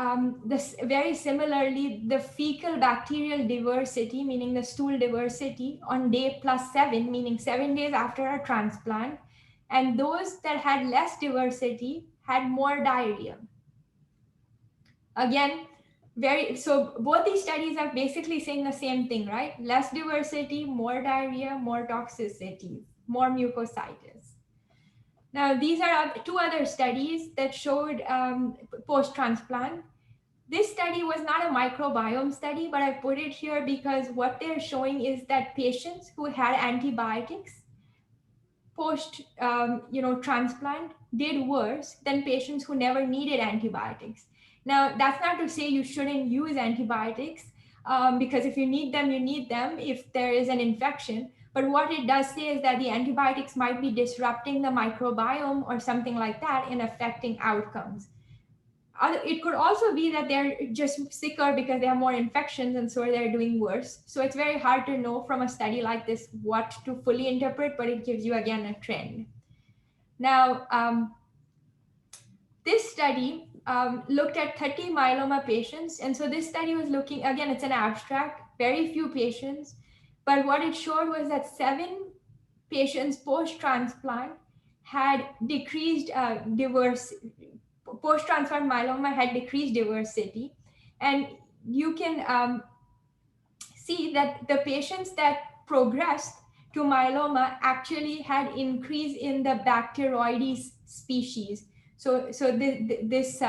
this very similarly, the fecal bacterial diversity, meaning the stool diversity on day +7, meaning 7 days after a transplant. And those that had less diversity had more diarrhea. Again, so both these studies are basically saying the same thing, right? Less diversity, more diarrhea, more toxicity, more mucositis. Now, these are two other studies that showed post-transplant. This study was not a microbiome study, but I put it here because what they're showing is that patients who had antibiotics post transplant did worse than patients who never needed antibiotics. Now, that's not to say you shouldn't use antibiotics because if you need them, you need them if there is an infection. But what it does say is that the antibiotics might be disrupting the microbiome or something like that and affecting outcomes. It could also be that they're just sicker because they have more infections and so they're doing worse. So it's very hard to know from a study like this what to fully interpret, but it gives you again a trend. Now, this study looked at 30 myeloma patients. And so this study was looking, again, it's an abstract, very few patients. But what it showed was that 7 patients post-transplant had decreased post-transplant myeloma had decreased diversity. And you can see that the patients that progressed to myeloma actually had increase in the Bacteroides species. So this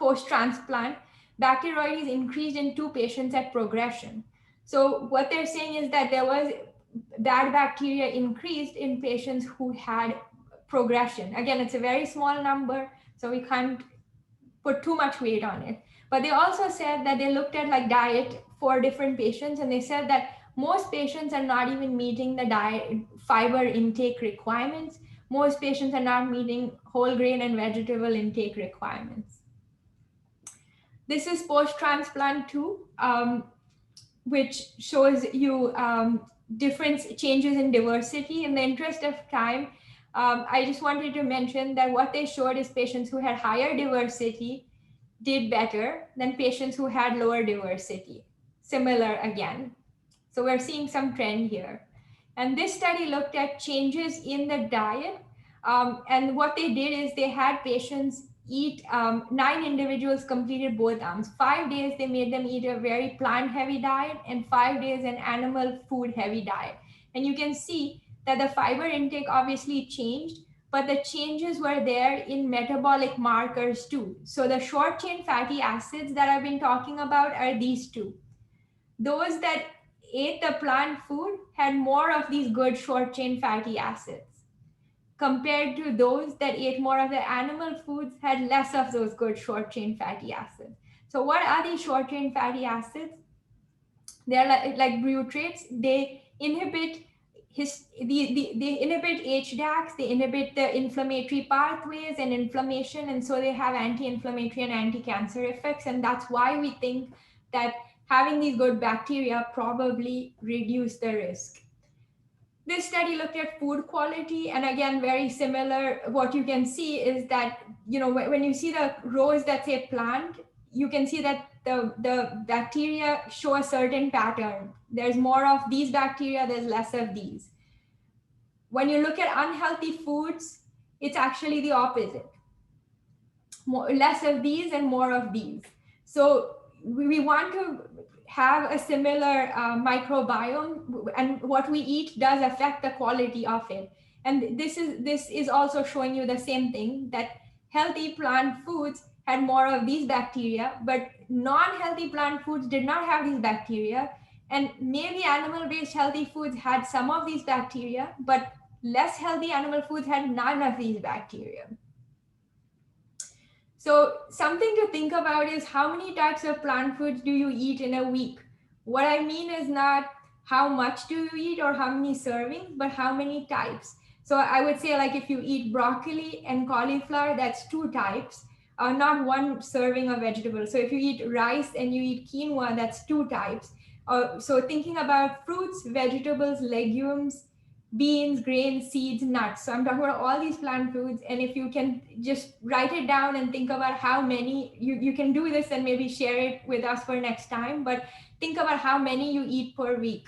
post-transplant, Bacteroides increased in 2 patients at progression. So what they're saying is that there was bad bacteria increased in patients who had progression. Again, it's a very small number, so we can't put too much weight on it. But they also said that they looked at like diet for different patients, and they said that most patients are not even meeting the diet fiber intake requirements. Most patients are not meeting whole grain and vegetable intake requirements. This is post-transplant 2, which shows you different changes in diversity. In the interest of time, I just wanted to mention that what they showed is patients who had higher diversity did better than patients who had lower diversity. Similar again. So we're seeing some trend here. And this study looked at changes in the diet. And what they did is they had patients eat, 9 individuals completed both arms. 5 days, they made them eat a very plant-heavy diet, and 5 days an animal food-heavy diet. And you can see that the fiber intake obviously changed, but the changes were there in metabolic markers too. So the short-chain fatty acids that I've been talking about are these two. Those that ate the plant food had more of these good short-chain fatty acids, compared to those that ate more of the animal foods had less of those good short-chain fatty acids. So what are these short-chain fatty acids? They're like butyrates. They inhibit they inhibit HDACs, they inhibit the inflammatory pathways and inflammation, and so they have anti-inflammatory and anti-cancer effects. And that's why we think that having these good bacteria probably reduce the risk. This study looked at food quality, and again, very similar. What you can see is that, when you see the rows that say plant, you can see that the bacteria show a certain pattern. There's more of these bacteria, there's less of these. When you look at unhealthy foods, it's actually the opposite. Less of these and more of these. So we want to have a similar microbiome, and what we eat does affect the quality of it. And this is also showing you the same thing, that healthy plant foods had more of these bacteria, but non-healthy plant foods did not have these bacteria. And maybe animal-based healthy foods had some of these bacteria, but less healthy animal foods had none of these bacteria. So something to think about is how many types of plant foods do you eat in a week? What I mean is not how much do you eat or how many servings, but how many types. So I would say, like, if you eat broccoli and cauliflower, that's 2 types, not 1 serving of vegetables. So if you eat rice and you eat quinoa, that's 2 types. So thinking about fruits, vegetables, legumes, beans, grains, seeds, nuts. So I'm talking about all these plant foods. And if you can just write it down and think about how many, you can do this and maybe share it with us for next time, but think about how many you eat per week.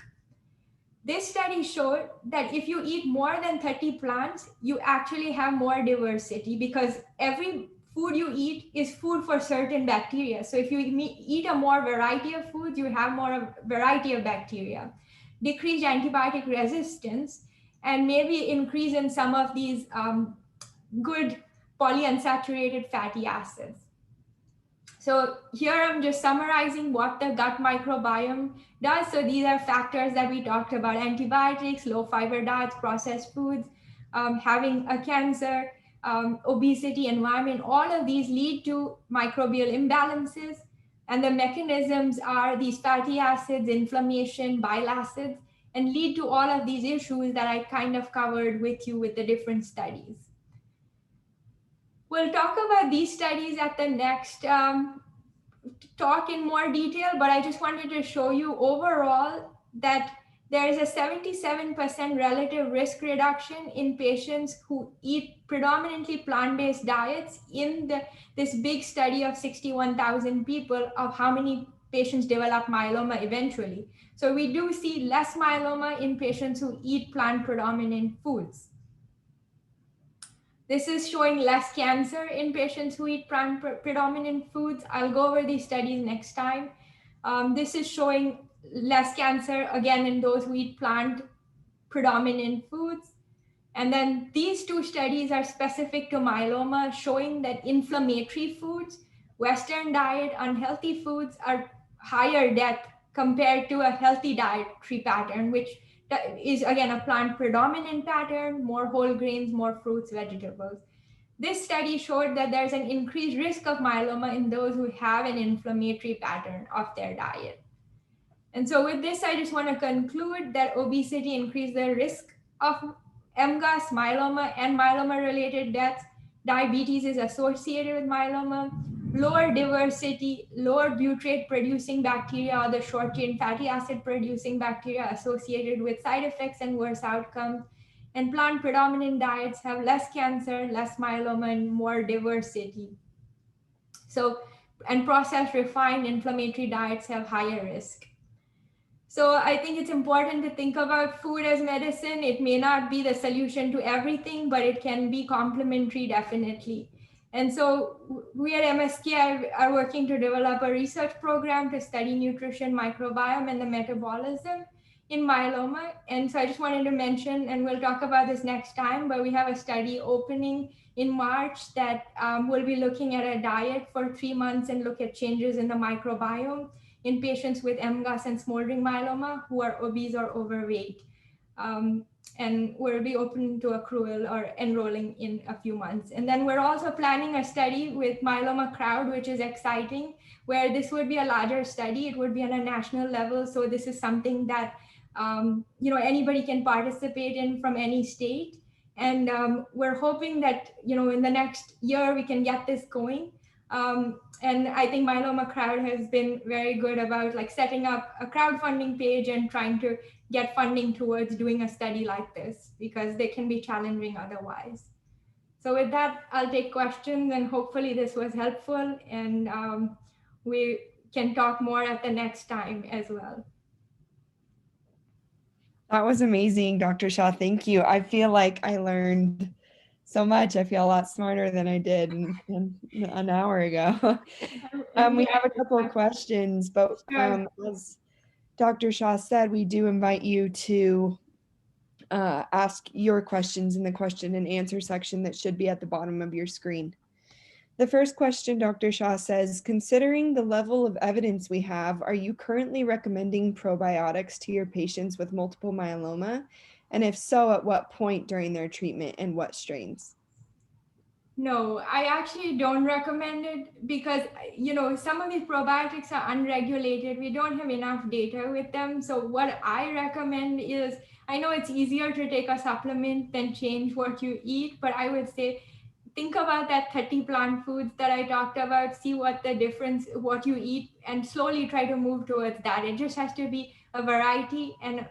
This study showed that if you eat more than 30 plants, you actually have more diversity, because every food you eat is food for certain bacteria. So if you eat a more variety of foods, you have more variety of bacteria. Decreased antibiotic resistance, and maybe increase in some of these good polyunsaturated fatty acids. So here I'm just summarizing what the gut microbiome does. So these are factors that we talked about: antibiotics, low fiber diets, processed foods, having a cancer, obesity, environment. All of these lead to microbial imbalances. And the mechanisms are these fatty acids, inflammation, bile acids, and lead to all of these issues that I kind of covered with you with the different studies. We'll talk about these studies at the next talk in more detail, but I just wanted to show you overall that there is a 77% relative risk reduction in patients who eat predominantly plant-based diets in this big study of 61,000 people, of how many patients develop myeloma eventually. So we do see less myeloma in patients who eat plant-predominant foods. This is showing less cancer in patients who eat plant-predominant foods. I'll go over these studies next time. This is showing less cancer, again, in those who eat plant-predominant foods. And then these 2 studies are specific to myeloma, showing that inflammatory foods, Western diet, unhealthy foods are higher death compared to a healthy dietary pattern, which is, again, a plant predominant pattern: more whole grains, more fruits, vegetables. This study showed that there's an increased risk of myeloma in those who have an inflammatory pattern of their diet. And so with this, I just want to conclude that obesity increases the risk of MGUS, myeloma, and myeloma-related deaths. Diabetes is associated with myeloma. Lower diversity, lower butyrate-producing bacteria, or the short-chain fatty acid-producing bacteria, associated with side effects and worse outcomes. And plant-predominant diets have less cancer, less myeloma, and more diversity. So, and processed, refined, inflammatory diets have higher risk. So I think it's important to think about food as medicine. It may not be the solution to everything, but it can be complementary, definitely. And so we at MSK are working to develop a research program to study nutrition, microbiome, and the metabolism in myeloma. And so I just wanted to mention, and we'll talk about this next time, but we have a study opening in March that will be looking at a diet for 3 months and look at changes in the microbiome in patients with MGUS and smoldering myeloma who are obese or overweight. And we'll be open to accrual or enrolling in a few months. And then we're also planning a study with Myeloma Crowd, which is exciting, where this would be a larger study. It would be on a national level. So this is something that anybody can participate in from any state. And we're hoping that in the next year we can get this going. And I think Myeloma Crowd has been very good about setting up a crowdfunding page and trying to get funding towards doing a study like this, because they can be challenging otherwise. So with that, I'll take questions, and hopefully this was helpful. And we can talk more at the next time as well. That was amazing, Dr. Shah. Thank you. I feel like I learned so much. I feel a lot smarter than I did an hour ago. I'm We glad have a to couple of talk. questions, but Sure. as Dr. Shah said, we do invite you to ask your questions in the question and answer section that should be at the bottom of your screen. The first question, Dr. Shah says, considering the level of evidence we have, are you currently recommending probiotics to your patients with multiple myeloma? And if so, at what point during their treatment and what strains? No, I actually don't recommend it because, some of these probiotics are unregulated. We don't have enough data with them. So what I recommend is, I know it's easier to take a supplement than change what you eat, but I would say think about that 30 plant foods that I talked about, see what the difference, what you eat, and slowly try to move towards that. It just has to be a variety and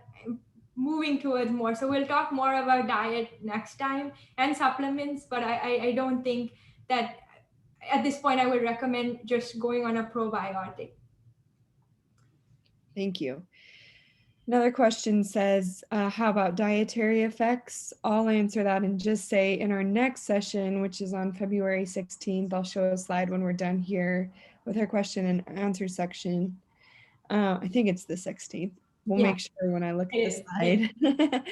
moving towards more. So we'll talk more about diet next time and supplements, but I don't think that at this point I would recommend just going on a probiotic. Thank you. Another question says, how about dietary effects? I'll answer that and just say in our next session, which is on February 16th, I'll show a slide when we're done here with our question and answer section. I think it's the 16th. We'll Yeah, make sure when I look at the it is. slide.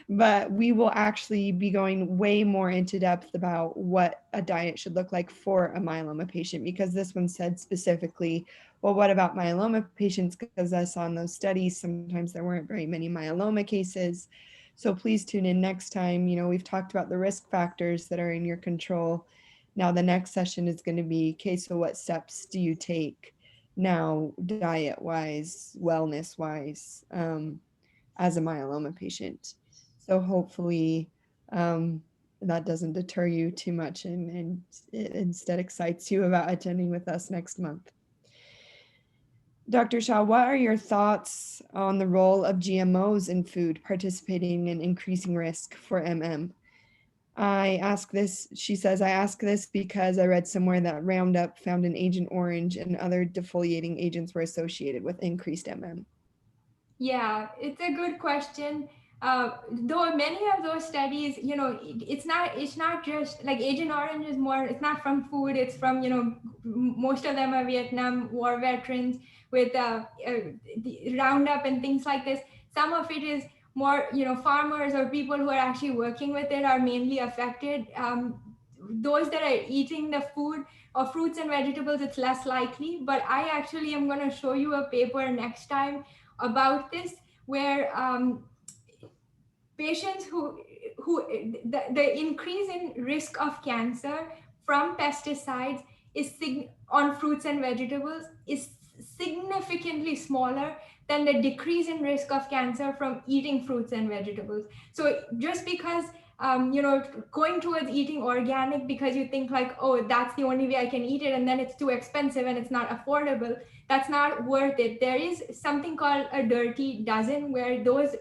But we will actually be going way more into depth about what a diet should look like for a myeloma patient, because this one said specifically, well, what about myeloma patients? Because I saw in those studies, sometimes there weren't very many myeloma cases. So please tune in next time. You know, we've talked about the risk factors that are in your control. Now the next session is going to be, okay, so what steps do you take now, diet wise, wellness wise, as a myeloma patient? So hopefully that doesn't deter you too much, and it instead excites you about attending with us next month. Dr. Shah, what are your thoughts on the role of GMOs in food participating in increasing risk for MM? I ask this, she says, I ask this because I read somewhere that Roundup found in Agent Orange and other defoliating agents were associated with increased MM. Yeah, it's a good question. Though many of those studies, it's not just like Agent Orange is more. It's not from food. It's from most of them are Vietnam War veterans with the Roundup and things like this. Some of it is more farmers or people who are actually working with it are mainly affected. Those that are eating the food or fruits and vegetables, it's less likely. But I actually am going to show you a paper next time about this, where patients the increase in risk of cancer from pesticides on fruits and vegetables is significantly smaller than the decrease in risk of cancer from eating fruits and vegetables. So just because going towards eating organic because you think like, oh, that's the only way I can eat it, and then it's too expensive and it's not affordable, that's not worth it. There is something called a dirty dozen, where those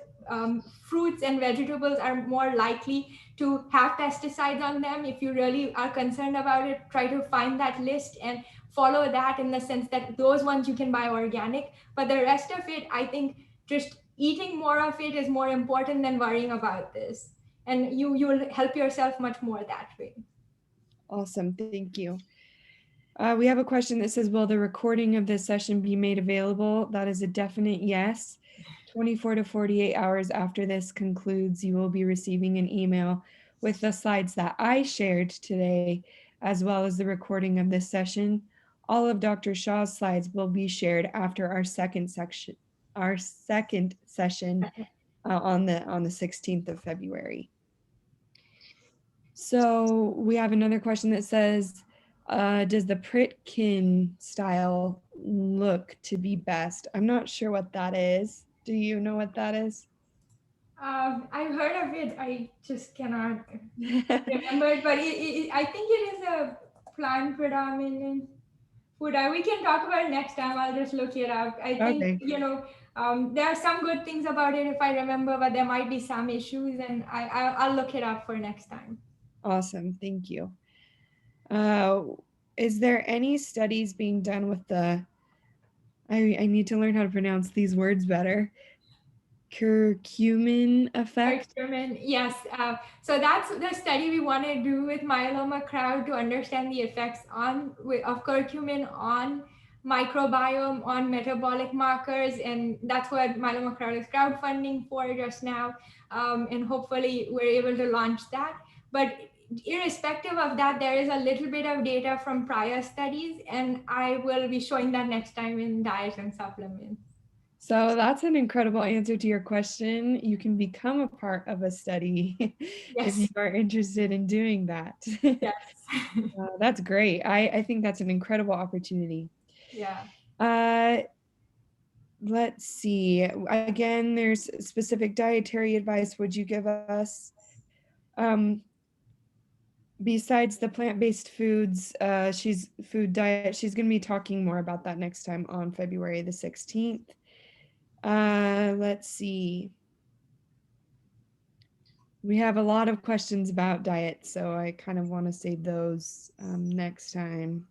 fruits and vegetables are more likely to have pesticides on them. If you really are concerned about it, try to find that list and follow that, in the sense that those ones you can buy organic. But the rest of it, I think just eating more of it is more important than worrying about this. And you'll help yourself much more that way. Awesome, thank you. We have a question that says, will the recording of this session be made available? That is a definite yes. 24 to 48 hours after this concludes, you will be receiving an email with the slides that I shared today, as well as the recording of this session. All of Dr. Shah's slides will be shared after our second session on the 16th of February. So we have another question that says, does the Pritkin style look to be best? I'm not sure what that is. Do you know what that is? I've heard of it. I just cannot remember it, but I think it is a plant predominant food. We can talk about it next time. I'll just look it up. I think, Okay, there are some good things about it if I remember, but there might be some issues, and I'll look it up for next time. awesome. Thank you. Is there any studies being done with the I need to learn how to pronounce these words better. Curcumin effect. Curcumin, yes. So that's the study we want to do with Myeloma Crowd to understand the effects of curcumin on microbiome, on metabolic markers, and that's what Myeloma Crowd is crowdfunding for just now. And hopefully we're able to launch that. But irrespective of that, there is a little bit of data from prior studies, and I will be showing that next time in diet and supplements. So that's an incredible answer to your question. You can become a part of a study if you Yes, are interested in doing that. yes. That's great. I think that's an incredible opportunity. Yeah. Uh, let's see. Again, there's specific dietary advice would you give us? Besides the plant-based foods, she's food diet, she's going to be talking more about that next time on February the 16th. Let's see. We have a lot of questions about diet, so I kind of want to save those next time.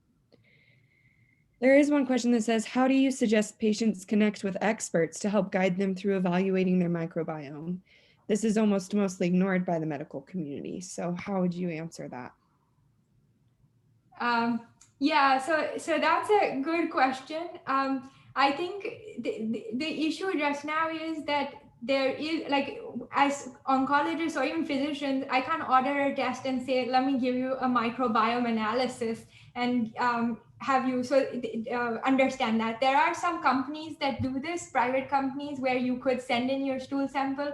There is one question that says, how do you suggest patients connect with experts to help guide them through evaluating their microbiome? This is almost mostly ignored by the medical community. So how would you answer that? Yeah, so that's a good question. I think the issue just now is that there is, like, as oncologists or even physicians, I can't order a test and say, let me give you a microbiome analysis and have you understand that. There are some companies that do this, private companies, where you could send in your stool sample.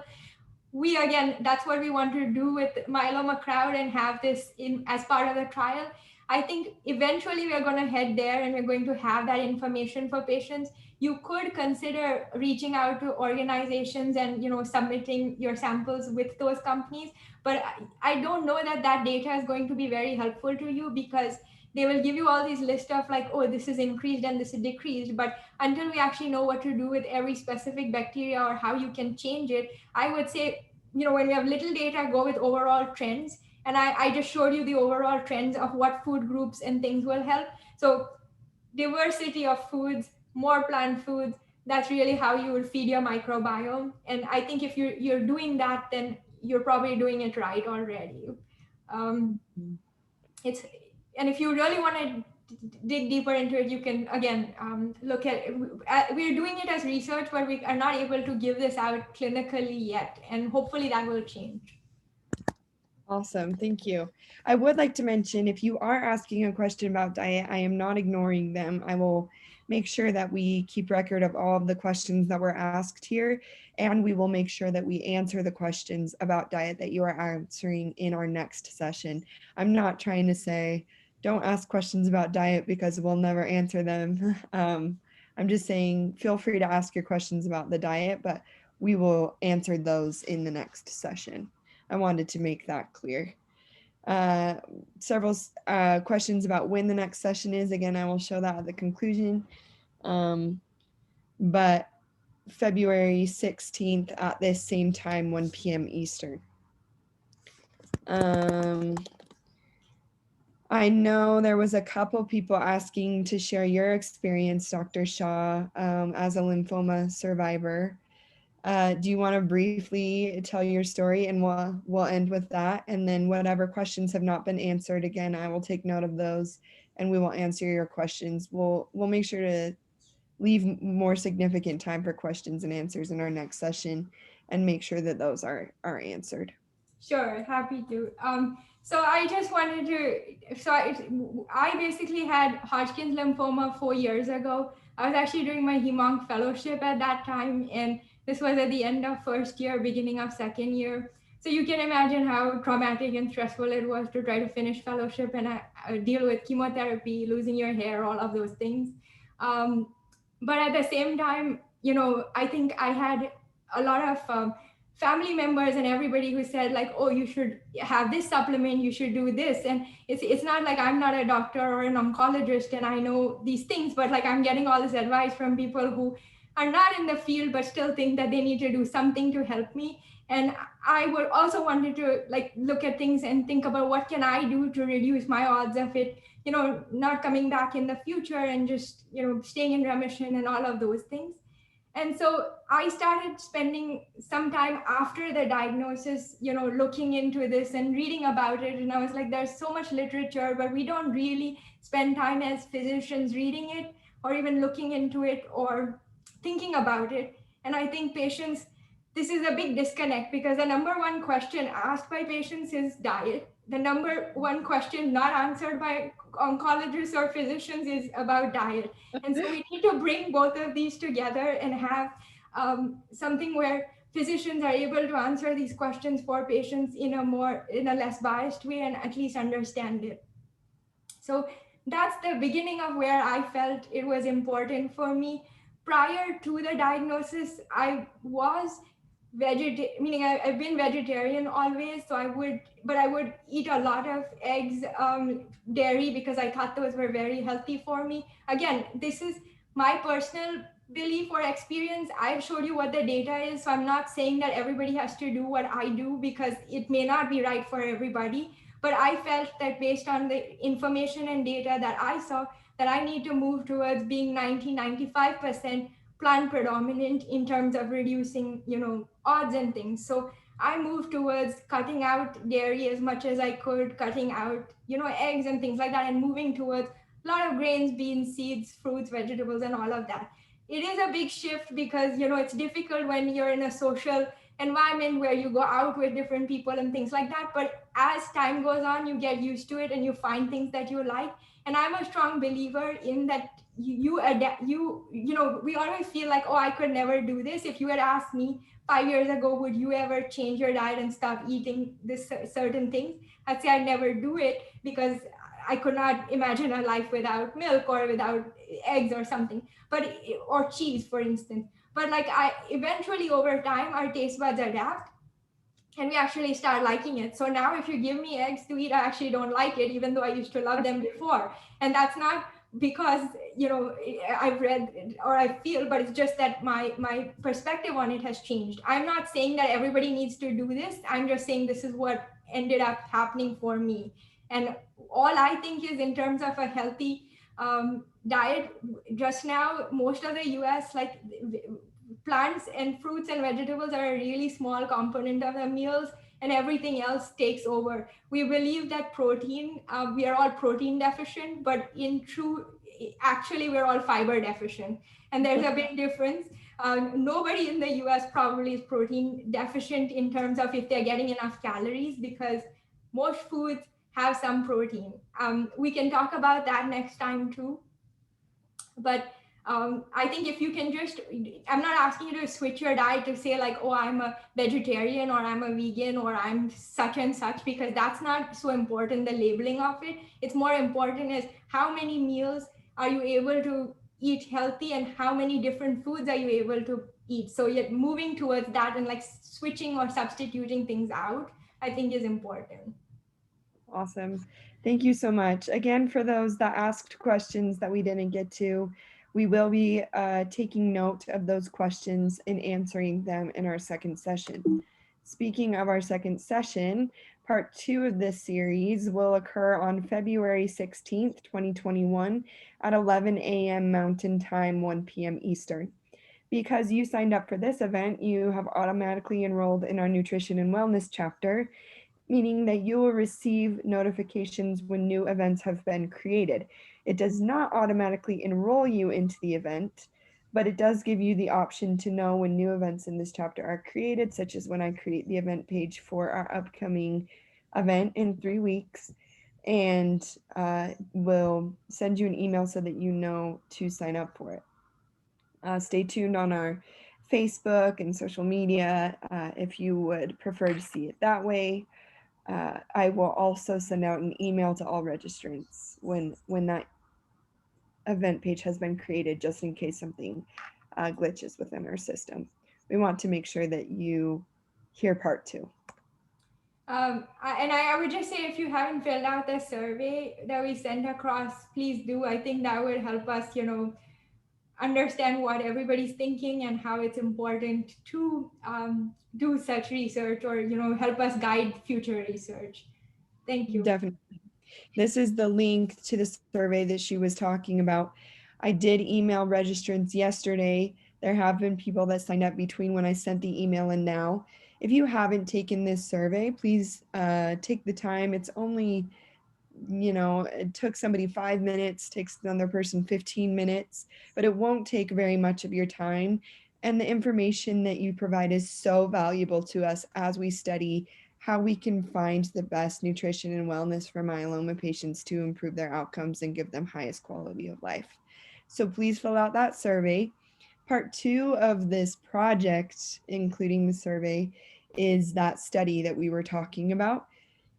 Again, that's what we want to do with Myeloma Crowd and have this in as part of the trial. I think eventually we're going to head there and we're going to have that information for patients. You could consider reaching out to organizations and submitting your samples with those companies, but I don't know that that data is going to be very helpful to you, because they will give you all these list of, like, oh, this is increased and this is decreased, but until we actually know what to do with every specific bacteria or how you can change it, I would say, when we have little data, go with overall trends. And I just showed you the overall trends of what food groups and things will help. So diversity of foods, more plant foods, that's really how you will feed your microbiome. And I think if you're doing that, then you're probably doing it right already. It's And if you really want to dig deeper into it, you can again look at it. We're doing it as research, but we are not able to give this out clinically yet, and hopefully that will change. Awesome, thank you. I would like to mention, if you are asking a question about diet, I am not ignoring them. I will make sure that we keep record of all of the questions that were asked here, and we will make sure that we answer the questions about diet that you are answering in our next session. I'm not trying to say, don't ask questions about diet because we'll never answer them. I'm just saying, feel free to ask your questions about the diet, but we will answer those in the next session. I wanted to make that clear. Several questions about when the next session is. Again, I will show that at the conclusion. But February 16th at this same time, 1 p.m. Eastern. I know there was a couple people asking to share your experience, Dr. Shaw, as a lymphoma survivor. Do you want to briefly tell your story, and we'll end with that, and then whatever questions have not been answered, again, I will take note of those and we will answer your questions. We'll make sure to leave more significant time for questions and answers in our next session and make sure that those are answered. Sure, happy to. So I just wanted to, I basically had Hodgkin's lymphoma 4 years ago. I was actually doing my hemonc fellowship at that time, and this was at the end of first year, beginning of second year. So you can imagine how traumatic and stressful it was to try to finish fellowship and deal with chemotherapy, losing your hair, all of those things. But at the same time, I think I had a lot of family members and everybody who said, like, oh, you should have this supplement, you should do this. And it's not like I'm not a doctor or an oncologist and I know these things, but like I'm getting all this advice from people who are not in the field but still think that they need to do something to help me. And I would also wanted to like look at things and think about what can I do to reduce my odds of it, not coming back in the future and just, staying in remission and all of those things. And so I started spending some time after the diagnosis, looking into this and reading about it. And I was like, there's so much literature, but we don't really spend time as physicians reading it or even looking into it or thinking about it. And I think patients, this is a big disconnect because the number one question asked by patients is diet. The number one question not answered by oncologists or physicians is about diet. And so we need to bring both of these together and have something where physicians are able to answer these questions for patients in a less biased way and at least understand it. So that's the beginning of where I felt it was important for me. Prior to the diagnosis, I was vegetarian, meaning I've been vegetarian always. So I would eat a lot of eggs, dairy, because I thought those were very healthy for me. Again, this is my personal belief or experience. I've showed you what the data is. So I'm not saying that everybody has to do what I do because it may not be right for everybody. But I felt that based on the information and data that I saw, that I need to move towards being 90-95% plant predominant in terms of reducing, odds and things. So I moved towards cutting out dairy as much as I could, cutting out, eggs and things like that, and moving towards a lot of grains, beans, seeds, fruits, vegetables, and all of that. It is a big shift because, it's difficult when you're in a social environment where you go out with different people and things like that. But as time goes on, you get used to it and you find things that you like. And I'm a strong believer in that you adapt. We always feel like, oh, I could never do this. If you had asked me 5 years ago, would you ever change your diet and stop eating this certain things? I'd say I'd never do it because I could not imagine a life without milk or without eggs or something, or cheese, for instance. But like I eventually over time, our taste buds adapt and we actually start liking it. So now if you give me eggs to eat, I actually don't like it, even though I used to love them before. And that's not because, I've read or I feel, but it's just that my perspective on it has changed. I'm not saying that everybody needs to do this. I'm just saying this is what ended up happening for me. And all I think is in terms of a healthy diet, just now, most of the US, like plants and fruits and vegetables are a really small component of the meals and everything else takes over. We believe that protein, we are all protein deficient, but actually we're all fiber deficient. And there's a big difference. Nobody in the US probably is protein deficient in terms of if they're getting enough calories because most foods have some protein. We can talk about that next time too. But I think if you can just, I'm not asking you to switch your diet to say like, oh, I'm a vegetarian or I'm a vegan or I'm such and such, because that's not so important, the labeling of it. It's more important is how many meals are you able to eat healthy and how many different foods are you able to eat. So you're moving towards that and like switching or substituting things out, I think is important. Awesome. Thank you so much. Again, for those that asked questions that we didn't get to, we will be taking note of those questions and answering them in our second session. Speaking of our second session, part 2 of this series will occur on February 16th, 2021 at 11 a.m. Mountain Time, 1 p.m. Eastern. Because you signed up for this event, you have automatically enrolled in our Nutrition and Wellness chapter, meaning that you will receive notifications when new events have been created. It does not automatically enroll you into the event, but it does give you the option to know when new events in this chapter are created, such as when I create the event page for our upcoming event in 3 weeks, and will send you an email so that you know to sign up for it. Stay tuned on our Facebook and social media if you would prefer to see it that way. I will also send out an email to all registrants when that event page has been created, just in case something glitches within our system. We want to make sure that you hear part 2. I would just say if you haven't filled out the survey that we sent across, please do. I think that would help us, understand what everybody's thinking and how it's important to do such research, or help us guide future research. Thank you. Definitely. This is the link to the survey that she was talking about. I did email registrants yesterday. There have been people that signed up between when I sent the email and now. If you haven't taken this survey, please take the time. It's only, it took somebody 5 minutes, takes another person 15 minutes, but it won't take very much of your time. And the information that you provide is so valuable to us as we study how we can find the best nutrition and wellness for myeloma patients to improve their outcomes and give them highest quality of life. So please fill out that survey. Part 2 of this project, including the survey, is that study that we were talking about.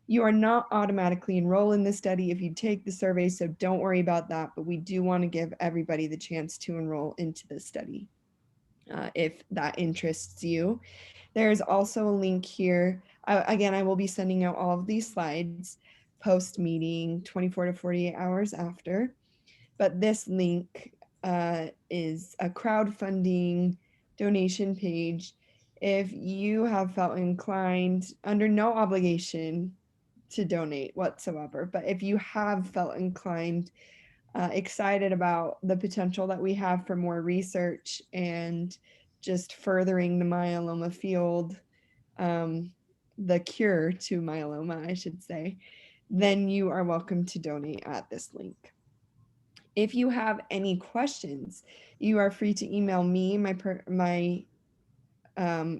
You are not automatically enrolled in the study if you take the survey, so don't worry about that, but we do want to give everybody the chance to enroll into the study if that interests you. There's also a link here. Again, I will be sending out all of these slides post-meeting 24 to 48 hours after, but this link is a crowdfunding donation page. If you have felt inclined, under no obligation, to donate whatsoever. But if you have felt inclined, excited about the potential that we have for more research and just furthering the myeloma field, the cure to myeloma, I should say, then you are welcome to donate at this link. If you have any questions, you are free to email me. My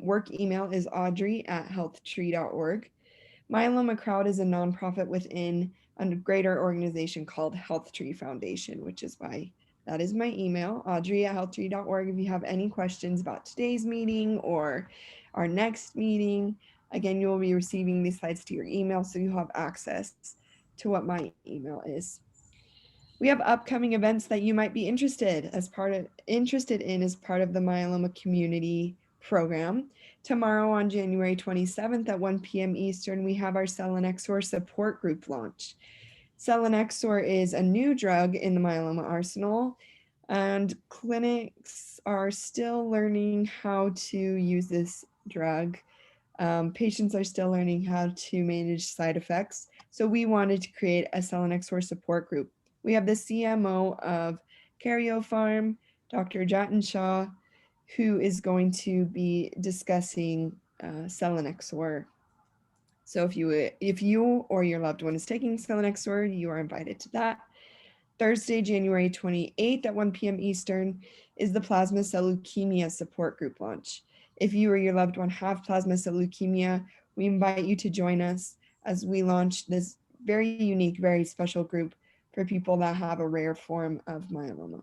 work email is audrey@healthtree.org. Myeloma Crowd is a nonprofit within a greater organization called HealthTree Foundation, which is why that is my email, audrey@healthtree.org. If you have any questions about today's meeting or our next meeting, again, you will be receiving these slides to your email, so you have access to what my email is. We have upcoming events that you might be interested in as part of the Myeloma Community program. Tomorrow on January 27th at 1 p.m. Eastern, we have our selinexor support group launch. Selinexor is a new drug in the myeloma arsenal, and clinics are still learning how to use this drug. Patients are still learning how to manage side effects. So we wanted to create a selinexor support group. We have the CMO of Karyopharm, Dr. Jatin Shah, who is going to be discussing selinexor. So if you or your loved one is taking selinexor, you are invited to that. Thursday, January 28th at 1 p.m. Eastern is the plasma cell leukemia support group launch. If you or your loved one have plasma cell leukemia, we invite you to join us as we launch this very unique, very special group for people that have a rare form of myeloma.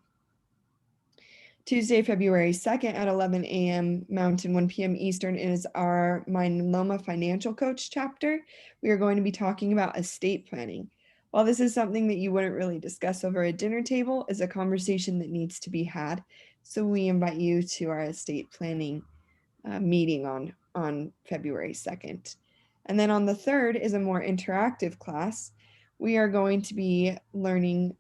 Tuesday, February 2nd at 11 a.m. Mountain, 1 p.m. Eastern is our Myeloma Financial Coach chapter. We are going to be talking about estate planning. While this is something that you wouldn't really discuss over a dinner table, it's a conversation that needs to be had. So we invite you to our estate planning meeting on February 2nd. And then on the 3rd is a more interactive class. We are going to be learning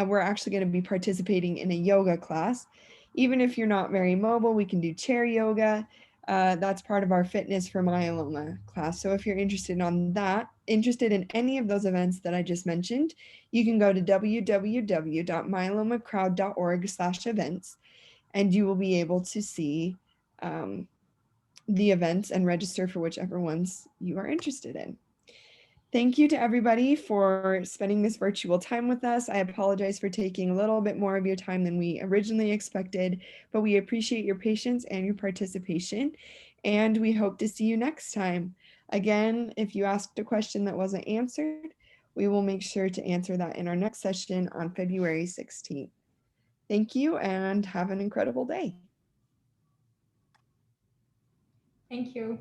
we're actually going to be participating in a yoga class. Even if you're not very mobile, we can do chair yoga. That's part of our Fitness for Myeloma class. So if you're interested in any of those events that I just mentioned, you can go to www.myelomacrowd.org/events, and you will be able to see the events and register for whichever ones you are interested in. Thank you to everybody for spending this virtual time with us. I apologize for taking a little bit more of your time than we originally expected, but we appreciate your patience and your participation, and we hope to see you next time. Again, if you asked a question that wasn't answered, we will make sure to answer that in our next session on February 16th. Thank you and have an incredible day. Thank you.